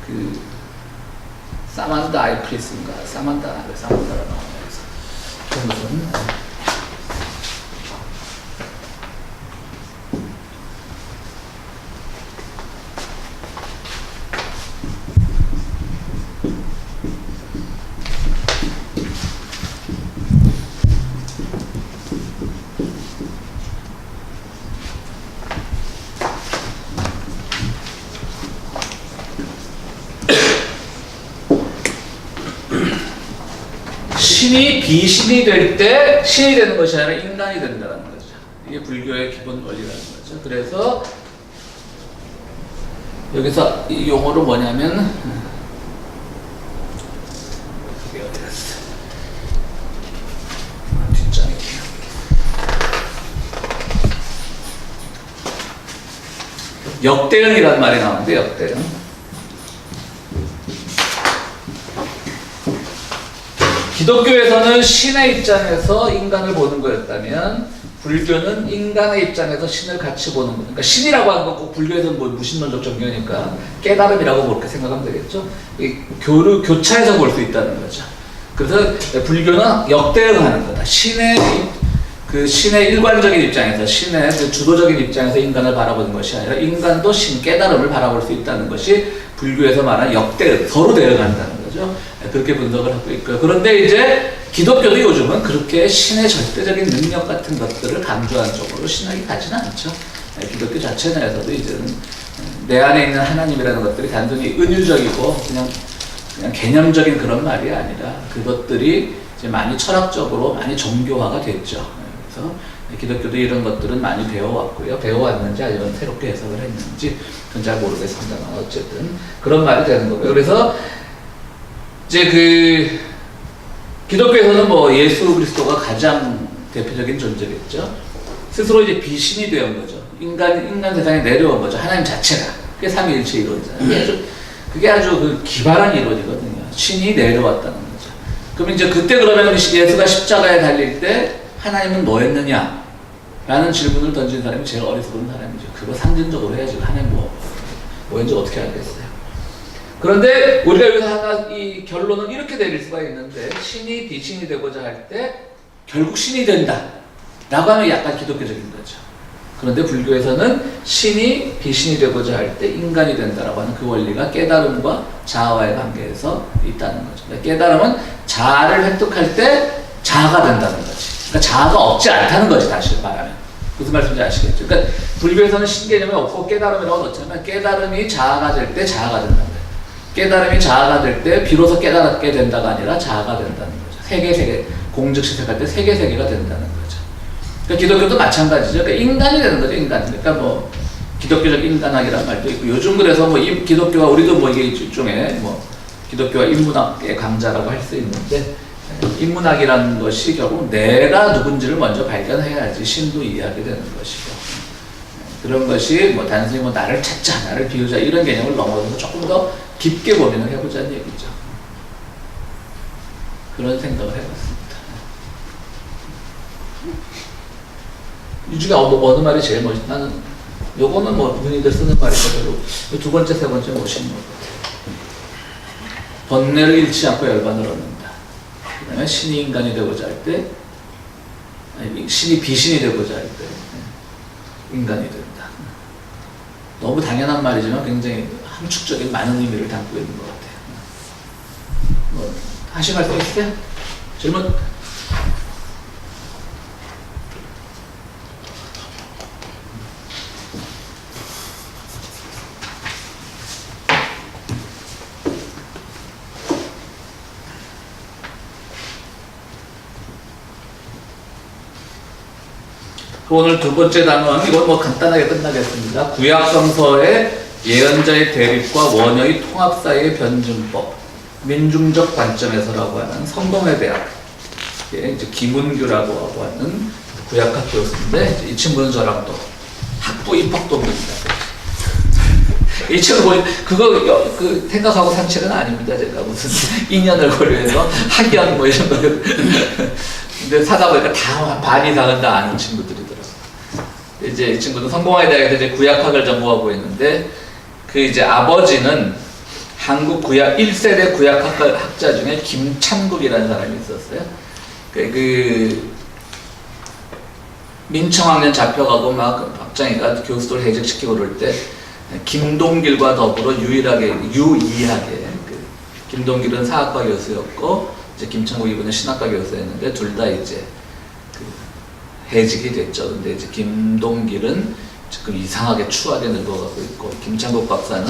그 사만다 아이프리스인가? 사만다라고 나와서 그 무슨 신이 비신이 될 때 신이 되는 것이 아니라 인간이 된다는 거죠. 이게 불교의 기본 원리라는 거죠. 그래서 여기서 이 용어로 뭐냐면 이게 어디 갔어? 뒷장에 역대응이라는 말이 나오는데 역대응. 기독교에서는 신의 입장에서 인간을 보는 거였다면 불교는 인간의 입장에서 신을 같이 보는 거. 그러니까 신이라고 하는 거 꼭 불교에서는 뭐 무신론적 종교니까 깨달음이라고 그렇게 생각하면 되겠죠. 이 교차해서 볼 수 있다는 거죠. 그래서 불교는 역대응하는 거다. 신의 일관적인 입장에서 신의 그 주도적인 입장에서 인간을 바라보는 것이 아니라 인간도 신 깨달음을 바라볼 수 있다는 것이 불교에서 말하는 역대응, 서로 대응한다는 거죠. 그렇게 분석을 하고 있고요. 그런데 이제 기독교도 요즘은 그렇게 신의 절대적인 능력 같은 것들을 강조한 쪽으로 신학이 가지는 않죠. 기독교 자체 내에서도 이제는 내 안에 있는 하나님이라는 것들이 단순히 은유적이고 그냥 개념적인 그런 말이 아니라 그것들이 이제 많이 철학적으로 많이 정교화가 됐죠. 그래서 기독교도 이런 것들은 많이 배워왔고요. 배워왔는지 아니면 새롭게 해석을 했는지 그건 잘 모르겠습니다만 어쨌든 그런 말이 되는 거고요. 그래서 이제 그 기독교에서는 뭐 예수 그리스도가 가장 대표적인 존재겠죠. 스스로 이제 비신이 되온 거죠. 인간 세상에 내려온 거죠. 하나님 자체가. 그게 삼위일체 이론이잖아요. 그게 아주 그 기발한 이론이거든요. 신이 내려왔다는 거죠. 그럼 이제 그때 그러면 예수가 십자가에 달릴 때 하나님은 뭐였느냐? 라는 질문을 던진 사람이 제일 어리석은 사람이죠. 그거 상징적으로 해야지. 하나님 뭐였는지 어떻게 알겠어요? 그런데 우리가 여기서 하나 이 결론은 이렇게 내릴 수가 있는데 신이 비신이 되고자 할 때 결국 신이 된다 라고 하면 약간 기독교적인 거죠. 그런데 불교에서는 신이 비신이 되고자 할 때 인간이 된다라고 하는 그 원리가 깨달음과 자아와의 관계에서 있다는 거죠. 그러니까 깨달음은 자아를 획득할 때 자아가 된다는 거지. 그러니까 자아가 없지 않다는 거지, 다시 말하면. 무슨 말씀인지 아시겠죠? 그러니까 불교에서는 신 개념이 없고 깨달음이라고 넣잖아요. 깨달음이 자아가 될 때 자아가 된다는 거예요. 깨달음이 자아가 될 때 비로소 깨달게 된다가 아니라 자아가 된다는 거죠. 세계 공즉시색할 때 세계가 된다는 거죠. 그러니까 기독교도 마찬가지죠. 그러니까 인간이 되는 거죠, 인간. 그러니까 뭐 기독교적 인간학이라는 말도 있고 요즘 그래서 뭐 기독교와 우리도 뭐 이게 일종의 뭐 기독교와 인문학의 강자라고 할 수 있는데 인문학이라는 것이 결국 내가 누군지를 먼저 발견해야지 신도 이해하게 되는 것이고 그런 것이 뭐 단순히 뭐 나를 찾자, 나를 비우자 이런 개념을 넘어서서 조금 더 깊게 고민을 해보자는 얘기죠. 그런 생각을 해봤습니다. 이 중에 어느 말이 제일 멋있다? 나는 요거는 뭐 문의들 쓰는 말이거든요. 두 번째, 세 번째 멋있는 것 같아요. 번뇌를 잃지 않고 열반을 얻는다. 그 다음에 신이 인간이 되고자 할 때, 아니, 신이 비신이 되고자 할 때 인간이 된다. 너무 당연한 말이지만 굉장히 함축적인 많은 의미를 담고 있는 것 같아요. 뭐 하실 말씀 있으세요? 질문? 오늘 두 번째 단원, 이건 뭐 간단하게 끝나겠습니다. 구약성서의 예언자의 대립과 원어의 통합 사이의 변증법, 민중적 관점에서라고 하는 성공에 대한 이제 김은규라고 하는 구약학 교수인데 이 친구는 저랑 또 학부 입학 동기입니다. 이 친구 그거 생각하고 산 책은 아닙니다. 제가 무슨 인연을 고려해서 학연 뭐 이런 거 근데 사다 보니까 다 반 이상은 다 아는 친구들이더라고요. 이제 이 친구도 성공회에 대해서 이제 구약학을 전공하고 있는데 그 이제 아버지는 한국 구약 1세대 구약학자 중에 김찬국이라는 사람이 있었어요. 그 민청학년 잡혀가고 막 박정희가 교수들 해직시키고 그럴 때 김동길과 더불어 유일하게 김동길은 사학과 교수였고 이제 김찬국 이분은 신학과 교수였는데 둘 다 이제 해직이 됐죠. 근데 이제 김동길은 지금 이상하게 추하게 늙어가고 있고 김찬국 박사는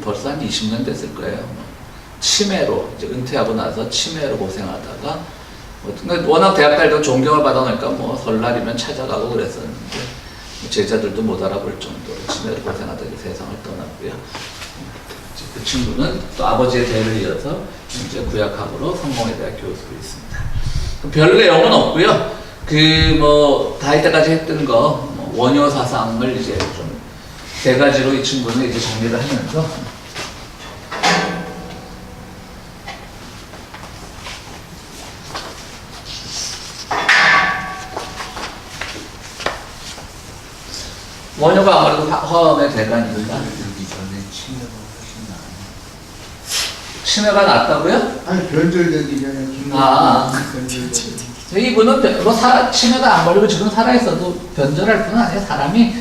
벌써 한 20년 됐을 거예요. 치매로 이제 은퇴하고 나서 치매로 고생하다가 워낙 대학 다닐 때 존경을 받아놓으니까 뭐 설날이면 찾아가고 그랬었는데 제자들도 못 알아볼 정도로 치매로 고생하다가 세상을 떠났고요. 그 친구는 또 아버지의 대를 이어서 이제 구약학으로 성공회대학 교수로 있습니다. 별 내용은 없고요. 다 이때까지 했던 거 원효 사상을 이제 좀 세 가지로 이 친구는 이제 정리를 하면서 원효가 아무래도 화엄의 대가니까 치매가 낫다고요? 아니 변절되기 전에 이분은 치매가 안 걸리고 지금 살아있어도 변절할 뿐은 아니에요. 사람이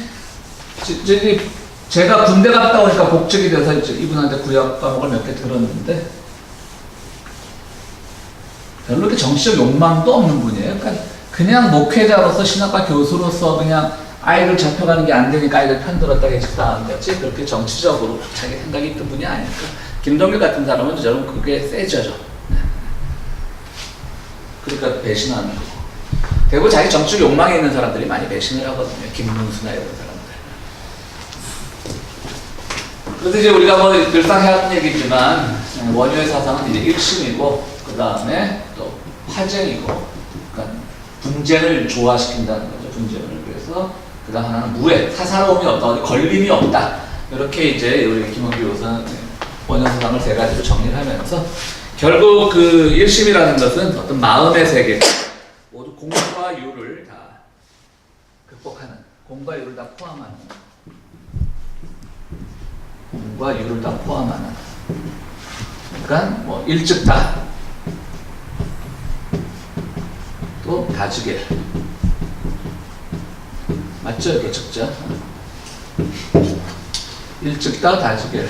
제가 군대 갔다 오니까 복직이 돼서 이분한테 구약 과목을 몇 개 들었는데 별로 이렇게 정치적 욕망도 없는 분이에요. 그냥 목회자로서 신학과 교수로서 그냥 아이들 잡혀가는 게 안 되니까 아이들 편들었다 해직당한 거지. 그렇게 정치적으로 자기 생각이 있던 분이 아니니까. 김동길 같은 사람은 저런 그게 세죠. 그러니까 배신하는 거고. 대부분 자기 정치적 욕망이 있는 사람들이 많이 배신을 하거든요. 김문수나 이런 사람들. 그래서 이제 우리가 뭐 늘상 해왔던 얘기지만 원효의 사상은 이제 일심이고 그 다음에 또 화쟁이고 그러니까 분쟁을 조화시킨다는 거죠. 분쟁을. 그래서 그 다음 하나는 무해, 사사로움이 없다, 걸림이 없다. 이렇게 이제 우리 김원규 교사 원효 사상을 세 가지로 정리를 하면서 결국 그 일심이라는 것은 어떤 마음의 세계, 모두 공과 유를 다 극복하는, 공과 유를 다 포함하는, 공과 유를 다 포함하는. 그러니까 뭐 일즉다, 또 다즉일. 맞죠? 이게 적자. 일즉다, 다즉일.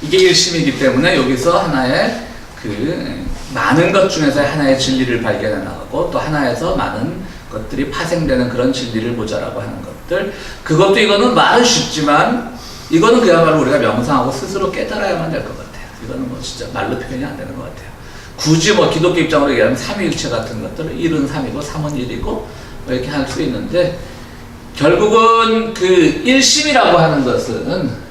이게 일심이기 때문에 여기서 하나의 그 많은 것 중에서 하나의 진리를 발견해 나가고 또 하나에서 많은 것들이 파생되는 그런 진리를 보자라고 하는 것들. 그것도 이거는 말은 쉽지만 이거는 그야말로 우리가 명상하고 스스로 깨달아야만 될 것 같아요. 이거는 뭐 진짜 말로 표현이 안 되는 것 같아요. 굳이 뭐 기독교 입장으로 얘기하면 삼위일체 같은 것들, 1은 3이고 3은 1이고 뭐 이렇게 할 수 있는데 결국은 그 일심이라고 하는 것은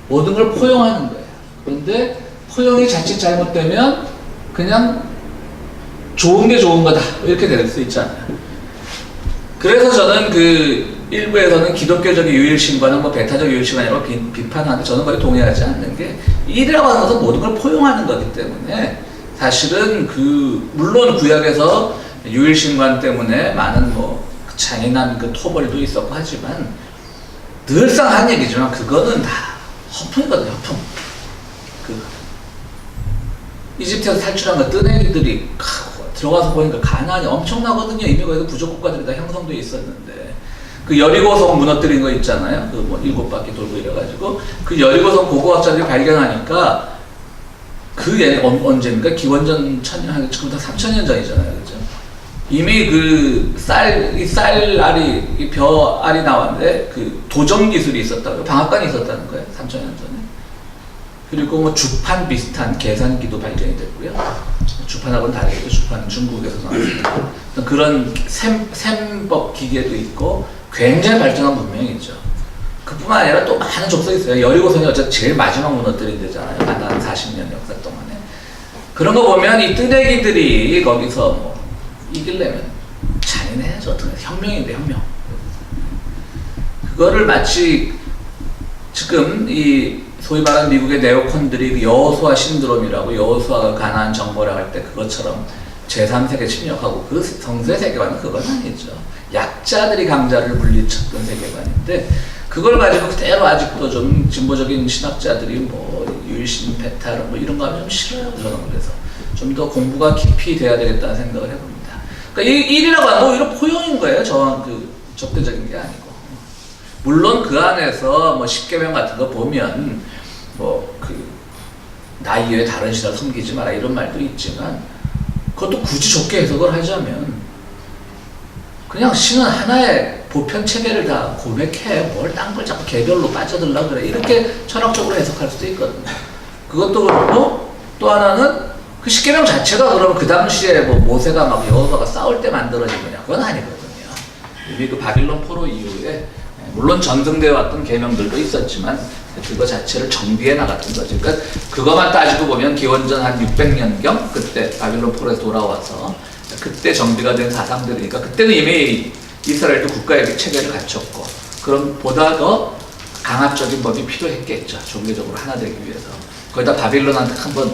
모든 걸 포용하는 거예요. 그런데 포용이 자칫 잘못되면 그냥 좋은 게 좋은 거다 이렇게 될 수 있잖아요. 그래서 저는 그 일부에서는 기독교적 유일신과는 뭐 배타적 유일신과라고 비판하는데 저는 거의 동의하지 않는 게 일이라고 하는 것은 모든 걸 포용하는 거기 때문에 사실은 그 물론 구약에서 유일신관 때문에 많은 뭐 잔인한 그 토벌도 있었고 하지만 늘상 한 얘기지만 그거는 다 허풍이거든요, 허풍. 그 이집트에서 탈출한 그 뜨내기들이 들어가서 보니까 가나안이 엄청나거든요. 이미 거기서 부족 국가들이 다 형성돼 있었는데 그 여리고성 무너뜨린 거 있잖아요. 그 뭐 7바퀴 돌고 이래가지고 그 여리고성 고고학자들이 발견하니까 그 언제입니까? 기원전 1000년, 지금부터 3000년 전이잖아요, 그죠? 이미 그 쌀알이, 이 벼알이 나왔는데 그 도정 기술이 있었다고요. 방앗간이 있었다는 거예요. 3000년 전에. 그리고 뭐 주판 비슷한 계산기도 발견이 됐고요. 주판하고는 다르겠죠. 주판은 중국에서 나왔습니다. 그런 셈법 기계도 있고 굉장히 발전한 문명이죠. 그뿐만 아니라 또 많은 족속이 있어요. 여리고성이 어차피 제일 마지막 무너뜨린 데잖아요. 한 40년 역사 동안에. 그런 거 보면 이 뜨내기들이 거기서 뭐 이기려면 잔인해야죠. 혁명인데, 혁명. 그거를 마치 지금 이 소위 말하는 미국의 네오콘들이 여호수아 신드롬이라고 여호수아가 가나안 정벌을 할 때 그것처럼 제3세계 침략하고 그 성서의 세계관은 그건 아니죠. 약자들이 강자를 물리쳤던 세계관인데 그걸 가지고 그대로 아직도 좀 진보적인 신학자들이 뭐 유일신, 베타 뭐 이런 거 하면 좀 싫어요. 저는 그래서 좀 더 공부가 깊이 돼야 되겠다는 생각을 해봅니다. 그러니까 이 일이라고 하는 건 오히려 포용인 거예요. 그 적대적인 게 아니고. 물론 그 안에서 뭐 십계명 같은 거 보면 뭐 그 나 이외에 다른 신을 섬기지 마라 이런 말도 있지만 그것도 굳이 좋게 해석을 하자면 그냥 신은 하나의 보편 체계를 다 고백해. 뭘 딴 걸 자꾸 개별로 빠져들라 그래. 이렇게 철학적으로 해석할 수도 있거든요. 그것도 그렇고 또 하나는 그 십계명 자체가 그러면 그 당시에 뭐 모세가 막 여호와가 싸울 때 만들어진 거냐? 그건 아니거든요. 이미 그 바빌론 포로 이후에 물론 전승되어 왔던 계명들도 있었지만 그거 자체를 정비해 나갔던 거죠. 그러니까 그것만 따지고 보면 기원전 한 600년경 그때 바빌론 포로에서 돌아와서 그때 정비가 된 사상들이니까 그때는 이미 이스라엘도 국가의 체계를 갖췄고 그럼 보다 더 강압적인 법이 필요했겠죠. 종교적으로 하나 되기 위해서. 거기다 바빌론한테 한번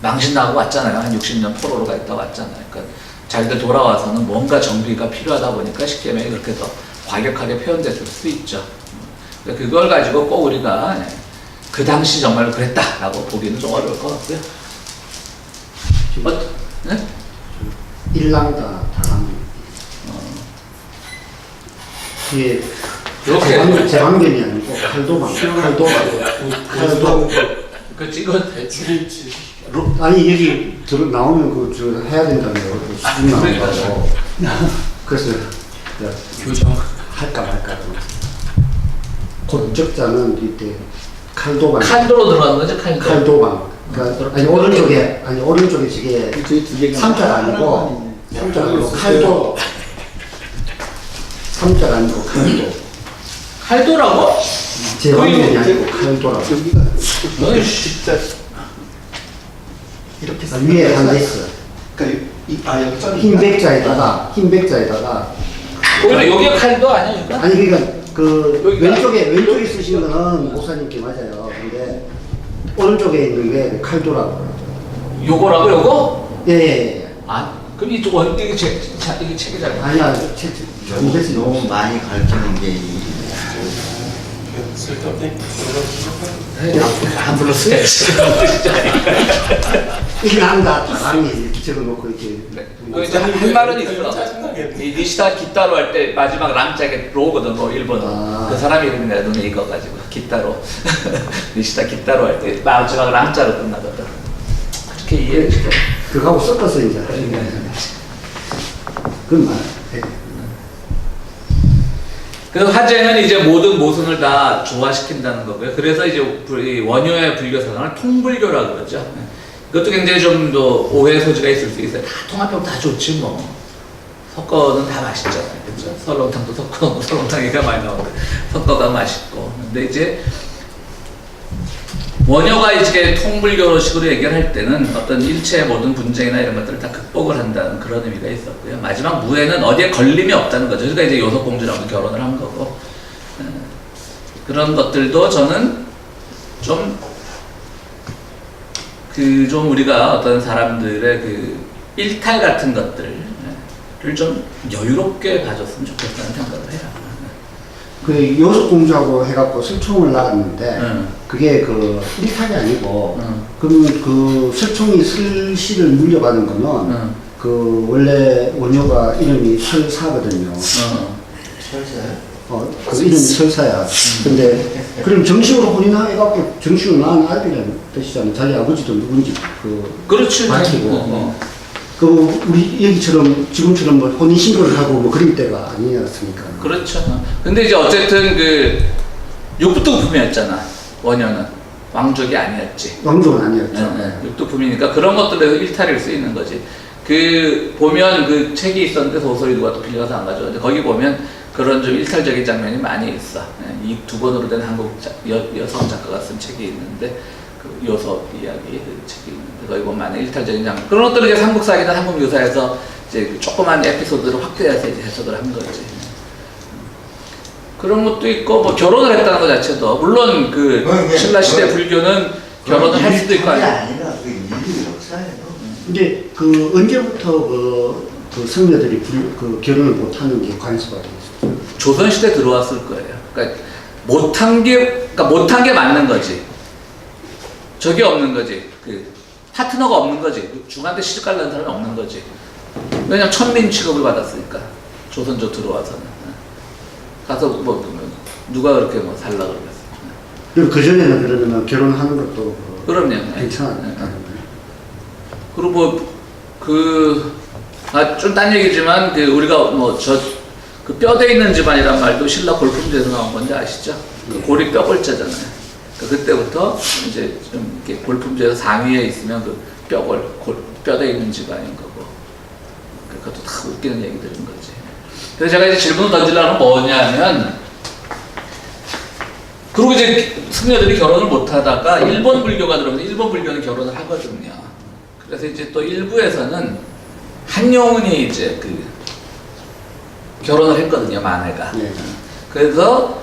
망신나고 왔잖아요. 한 60년 포로로 가 있다 왔잖아요. 그러니까 자기들 돌아와서는 뭔가 정비가 필요하다 보니까 십계명이 그렇게 더 과격하게 표현됐을 수 있죠. 그걸 가지고 꼭 우리가 그 당시 정말 그랬다라고 보기는 좀 어려울 것 같고요. 네? 일랑다 다랑 이게 이렇게 제방견이 아니고 칼도만 칼도 그렇지 이건 대충이지. 아니 여기 나오면 그 저 해야 된다는 거 수준 나온다고 그래서 교정. 할까 말까. 곧적자는 이때 칼도방. 칼도로 들어가는 거죠, 칼도. 칼도방. 그러니까 아니 오른쪽에 저게 삼자가 아니고 칼도. 삼자가 아니고 칼도. 칼도라고? 제 완전히 아니고 칼도라고. 너는 진짜. 이렇게 위에 하나 있어. 그러니까 여기서 흰백자에다가 그래, 여기가 칼도 아니야, 이거? 아니 그러니까 그 여기가- 왼쪽에 쓰신 거는 목사님께 맞아요. 근데 오른쪽에 있는 게 칼도라고. 요거라고, 요거? 예. 아, 그럼 이쪽 이게 이게 책이잖아. 아니야. 너무 많이 가르치는 게 쓸데없네. 안 불렀어요. 이게 난다. 남이 이렇게 적어놓고 이렇게. 그 이제 한 말은 있어. 짜증나게. 이 니시다 기타로 할 때 마지막 람짝에 로거든, 뭐 일본어. 아. 그 사람 이름이 내가 눈에 익어가지고 기타로 니시다 기타로 할 때 마지막 람자로 끝나거든. 그렇게 이해를 시켜. 그거하고 섞어서 이제. 그건 말. 그래서 화제는 이제 모든 모순을 다 조화시킨다는 거고요. 그래서 이제 이 원효의 불교 사상을 통불교라고 그러죠. 그것도 굉장히 좀 더 오해 소지가 있을 수 있어요. 다 통합하면 다 좋지 뭐. 섞어는 다 맛있잖아요. 그렇죠? 설렁탕도 섞어, 설렁탕이가 많이 나오는데 섞어가 맛있고. 근데 이제 원효가 이제 통불교식으로 얘기를 할 때는 어떤 일체의 모든 분쟁이나 이런 것들을 다 극복을 한다는 그런 의미가 있었고요. 마지막 무에는 어디에 걸림이 없다는 거죠. 그러니까 이제 요소공주랑 결혼을 한 거고. 그런 것들도 저는 좀 우리가 어떤 사람들의 그 일탈 같은 것들을 좀 여유롭게 가졌으면 좋겠다는 생각을 해요. 그 요속공주하고 해갖고 설총을 나갔는데 그게 그 일탈이 아니고 그러면 그 설총이 설씨를 물려받은 거는 그 원래 원효가 이름이 설사거든요. 철사요? 그 이름이 설사야. 근데 그럼 정식으로 혼인해갖고 정식으로 낳은 아들이라는 뜻이잖아요. 자기 아버지도 누군지 그렇지. 밝히고. 그 우리 여기처럼 지금처럼 뭐 혼인 신고를 하고 뭐 그런 때가 아니었으니까. 그렇죠. 근데 이제 어쨌든 그 육부토품이었잖아. 원효는 왕족이 아니었지. 왕족은 아니었죠. 육두품이니까 그런 것들에서 일탈일 수 있는 거지. 그 보면 그 책이 있었는데 소설이 누가 또 빌려가서 안 가져왔는데 거기 보면 그런 좀 일탈적인 장면이 많이 있어. 이 두 권으로 된 한국 여성 작가가 쓴 책이 있는데 그 요소 이야기 그 책이 있는데 거기 보면 많은 일탈적인 장면. 그런 것들을 이제 삼국사기나 한국 묘사에서 이제 그 조그만 에피소드를 확대해서 이제 해석을 한 거지. 그런 것도 있고 뭐 결혼을 했다는 것 자체도 물론 그 신라 시대 불교는 결혼을 할 수도 있고 아니라 그 인류 역사예요. 근데 그 언제부터 그 성녀들이 그 결혼을 못하는 게 관습가 되었어요? 조선 시대 들어왔을 거예요. 그러니까 못한 게 맞는 거지. 저게 없는 거지. 그 파트너가 없는 거지. 중한테 시집 가려는 사람이 없는 거지. 왜냐면 천민 취급을 받았으니까 조선조 들어와서는 가서 뭐 누가 그렇게 뭐 살라 그러겠어. 그리고 그 전에는 그러면 결혼하는 것도 그럼요. 괜찮았다는 거예요. 그리고 좀 딴 얘기지만 우리가 그 뼈대 있는 집안이란 말도 신라 골품제에서 나온 건데 아시죠? 그 고리 뼈골자잖아요. 그때부터 이제 좀 이렇게 골품제에서 상위에 있으면 그 뼈대 있는 집안인 거고. 그것도 다 웃기는 얘기들인 거지. 그래서 제가 이제 질문을 던지려는 뭐냐면, 그리고 이제 승려들이 결혼을 못 하다가 일본 불교가 들어오면서 일본 불교는 결혼을 하거든요. 그래서 이제 또 일부에서는 한용운이 이제 결혼을 했거든요, 마네가. 네. 그래서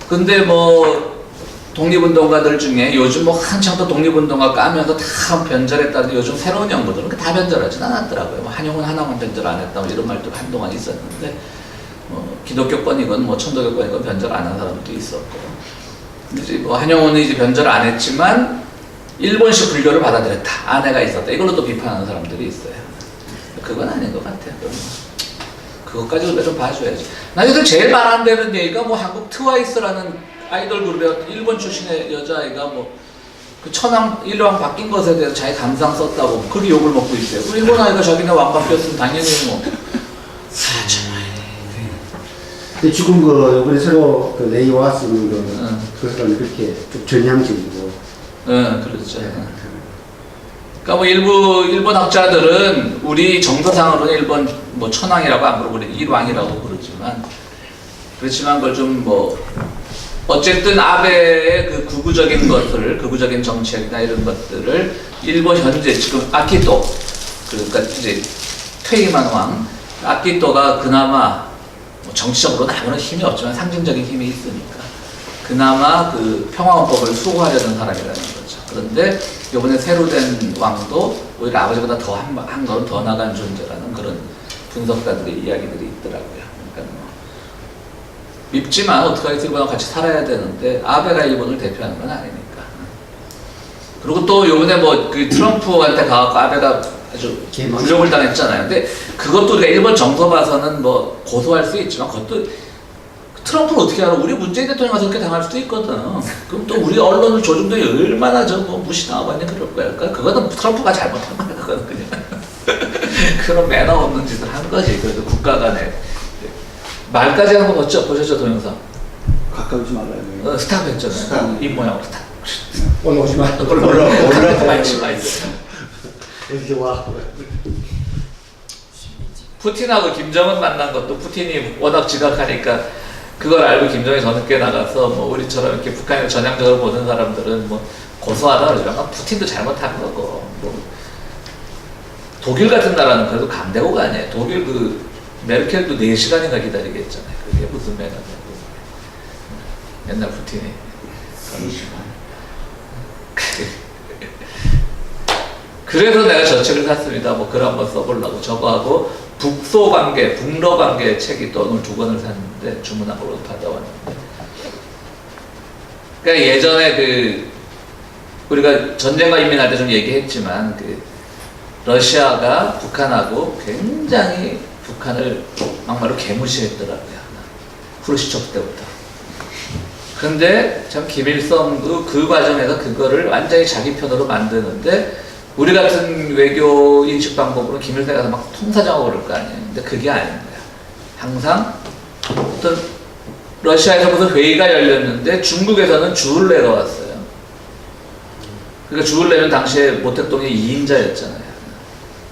근데 뭐 독립운동가들 중에 요즘 뭐 한창 또 독립운동가 까면서 다 변절했다는데 요즘 새로운 연구들은 다 변절하진 않았더라고요. 뭐 한용운 하나만 변절 안 했다 뭐 이런 말도 한동안 있었는데 뭐 기독교권이건 뭐 천도교권이건 변절 안 한 사람도 있었고. 근데 이제 뭐 한용운이 이제 변절 안 했지만 일본식 불교를 받아들였다. 아내가 있었다. 이걸로 또 비판하는 사람들이 있어요. 그건 아닌 것 같아요. 그것까지 우리가 좀 봐줘야지. 나 요즘 제일 말 안 되는 얘기가 뭐 한국 트와이스라는 아이돌 그룹의 일본 출신의 여자아이가 뭐 그 일왕 바뀐 것에 대해서 자기 감상 썼다고 그렇게 욕을 먹고 있어요. 그 일본 아이가 자기네 왕 바뀌었으면 당연히 뭐 근데 지금 이번에 새로 레이와 쓰는 그것은 그렇게 좀 전향적이고. 그렇죠. 그러니까 뭐 일본 학자들은 우리 정서상으로는 일본 뭐 천황이라고 안 부르고 일왕이라고 부르지만 그렇지만 그걸 좀 뭐 어쨌든 아베의 그 극우적인 정책이나 이런 것들을 일본 현재 지금 아키토 그러니까 이제 퇴임한 왕 아키토가 그나마 뭐 정치적으로는 아무런 힘이 없지만 상징적인 힘이 있으니까 그나마 그 평화헌법을 수호하려는 사람이라는 거죠. 그런데 이번에 새로 된 왕도 오히려 아버지보다 더 한 걸음 더 나간 존재라는 그런 분석가들의 이야기들이 있더라고요. 그러니까 뭐 밉지만 어떡하겠어 일본하고 같이 살아야 되는데 아베가 일본을 대표하는 건 아니니까. 그리고 또 요번에 뭐 그 트럼프한테 가갖고 아베가 아주 굴욕을 당했잖아요. 근데 그것도 우리가 일본 정서 봐서는 뭐 고소할 수 있지만 그것도 트럼프를 어떻게 알아? 우리 문재인 대통령 가서 그렇게 당할 수도 있거든. 그럼 또 우리 언론을 조중도 얼마나 뭐 무시당하고 있냐 그럴 거야. 그러니까 그거는 트럼프가 잘못한 거야. 그거는 그냥 그런 매너 없는 짓을 한 거지. 그래도 국가 간에 말까지 한 거 보셨죠 동영상? 가까우지 말아요. 스탑 했잖아요. 입 모양으로 스탑. 올라오지 마. 올라오지 마. 이제 와. 푸틴하고 김정은 만난 것도 푸틴이 워낙 지각하니까 그걸 알고 김정은이 더 늦게 나가서 뭐 우리처럼 이렇게 북한을 전향적으로 보는 사람들은 뭐 고소하다 그러지만 푸틴도 잘못한 거고 뭐 독일 같은 나라는 그래도 강대국가 아니에요. 독일 그 메르켈도 4시간인가 기다리게 했잖아요. 그게 무슨 매너냐고. 옛날 푸틴이. 그래서 내가 저 책을 샀습니다. 뭐 글 한번 써보려고. 저거하고 북소 관계, 북러 관계 책이 또 오늘 2권을 샀는데 주문한 걸로 받아왔는데. 그러니까 예전에 그 우리가 전쟁과 인민할 때 좀 얘기했지만 그 러시아가 북한하고 굉장히 북한을 막말로 개무시했더라고요. 후르시초프 때부터. 근데 참 김일성도 그 과정에서 그거를 완전히 자기 편으로 만드는데 우리 같은 외교 인식 방법으로 김일성이 가서 막 통사정하고 그럴 거 아니에요. 근데 그게 아닌 거야. 항상 어떤 러시아에서 무슨 회의가 열렸는데 중국에서는 주를 내려왔어요. 그러니까 주를 내면 당시에 모택동이 2인자였잖아요.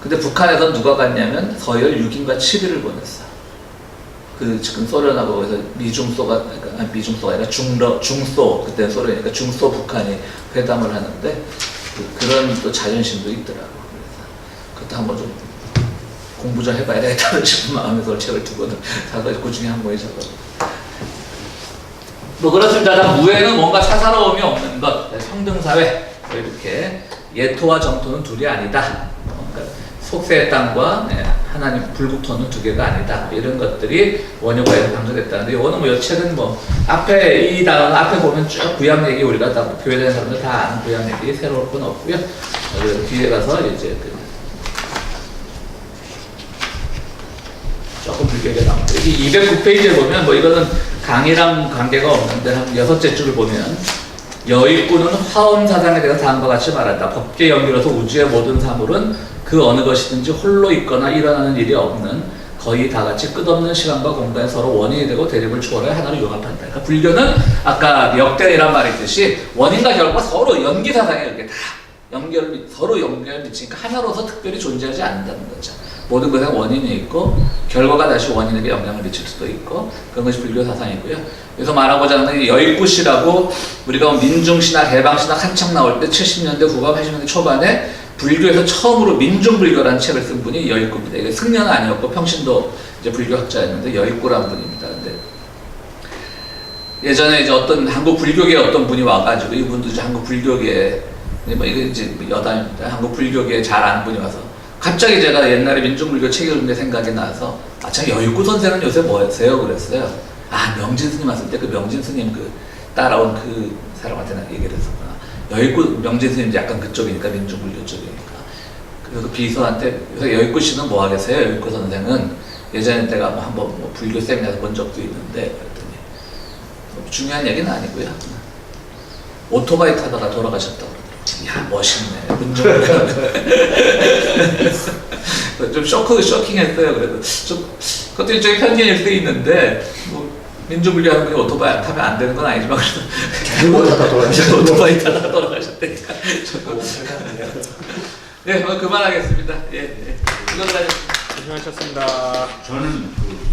근데 북한에서는 누가 갔냐면 서열 6인과 7위를 보냈어. 그 지금 소련하고 그래서 미중소가 그러니까 미중소가 아니라 중소 그때 소련이니까 중소 북한이 회담을 하는데 그런 또 자존심도 있더라고. 그래서 그것도 한번 좀 공부 좀 해봐야 되겠다는 싶은 마음에서 책을 2권을 사가지고 그 중에 한 권이 저거. 뭐 그렇습니다. 무예는 뭔가 사사로움이 없는 것, 평등사회 이렇게 예토와 정토는 둘이 아니다. 그러니까 속세의 땅과 하나님 불국토는 2개가 아니다. 이런 것들이 원효과에서 강조됐다는데 이거는 뭐 이 책은 뭐 앞에 이 단어 앞에 보면 쭉 구약 얘기 우리가 다 교회다니는 사람들 다 아는 구약 얘기 새로울 건 없고요. 뒤에 가서 이제 그 조금 불교가 나옵니다. 여기 209페이지에 보면 뭐 이거는 강의랑 관계가 없는데 한 6째 줄을 보면 여의구는 화엄 사상에 대해서 다음과 같이 말한다. 법계 연결해서 우주의 모든 사물은 그 어느 것이든지 홀로 있거나 일어나는 일이 없는 거의 다 같이 끝없는 시간과 공간에 서로 원인이 되고 대립을 초월해 하나로 융합한다. 그러니까 불교는 아까 역대이란 말이 있듯이 원인과 결과 서로 연기 사상에 이렇게 다 서로 연결 미치니까 하나로서 특별히 존재하지 않는다는 거죠. 모든 것에 원인이 있고 결과가 다시 원인에게 영향을 미칠 수도 있고 그런 것이 불교 사상이고요. 그래서 말하고자 하는 여의구시라고 우리가 민중신학, 해방신학 한창 나올 때 70년대 후반, 80년대 초반에 불교에서 처음으로 민중불교라는 책을 쓴 분이 여의구입니다. 이게 승려는 아니었고 평신도 이제 불교학자였는데 여의구라는 분입니다. 근데 예전에 이제 어떤 한국 불교계 어떤 분이 와가지고 이분도 이제 한국 불교계 뭐 이게 이제 여담입니다. 한국 불교계 잘 아는 분이 와서 갑자기 제가 옛날에 민중불교 책 읽은 게 생각이 나서 참 여의구 선생은 요새 뭐 하세요? 그랬어요. 명진 스님 왔을 때 그 명진 스님 그 따라온 그 사람한테 얘기를 했었구나. 여의구 명진 스님 약간 그쪽이니까 민중불교 쪽이니까. 그래서 그 비서한테 여의구 씨는 뭐 하겠어요? 여의구 선생은 예전에 내가 뭐 한번 뭐 불교 세미나에서 본 적도 있는데 그랬더니 뭐 중요한 얘기는 아니고요. 오토바이 타다가 돌아가셨다고 그러더라고요. 야 멋있네. 민중불교. 좀 쇼킹했어요. 그래도 좀 그것도 일종의 편견일 수 있는데 뭐 민주분리 하는 분이 오토바이 타면 안 되는 건 아니지만 그리고 타다 돌아가셨어요. 오토바이 타다가 돌아가셨다니까. 네, 그만하겠습니다. 예, 예. 수고하셨습니다. 고생하셨습니다. 저는 그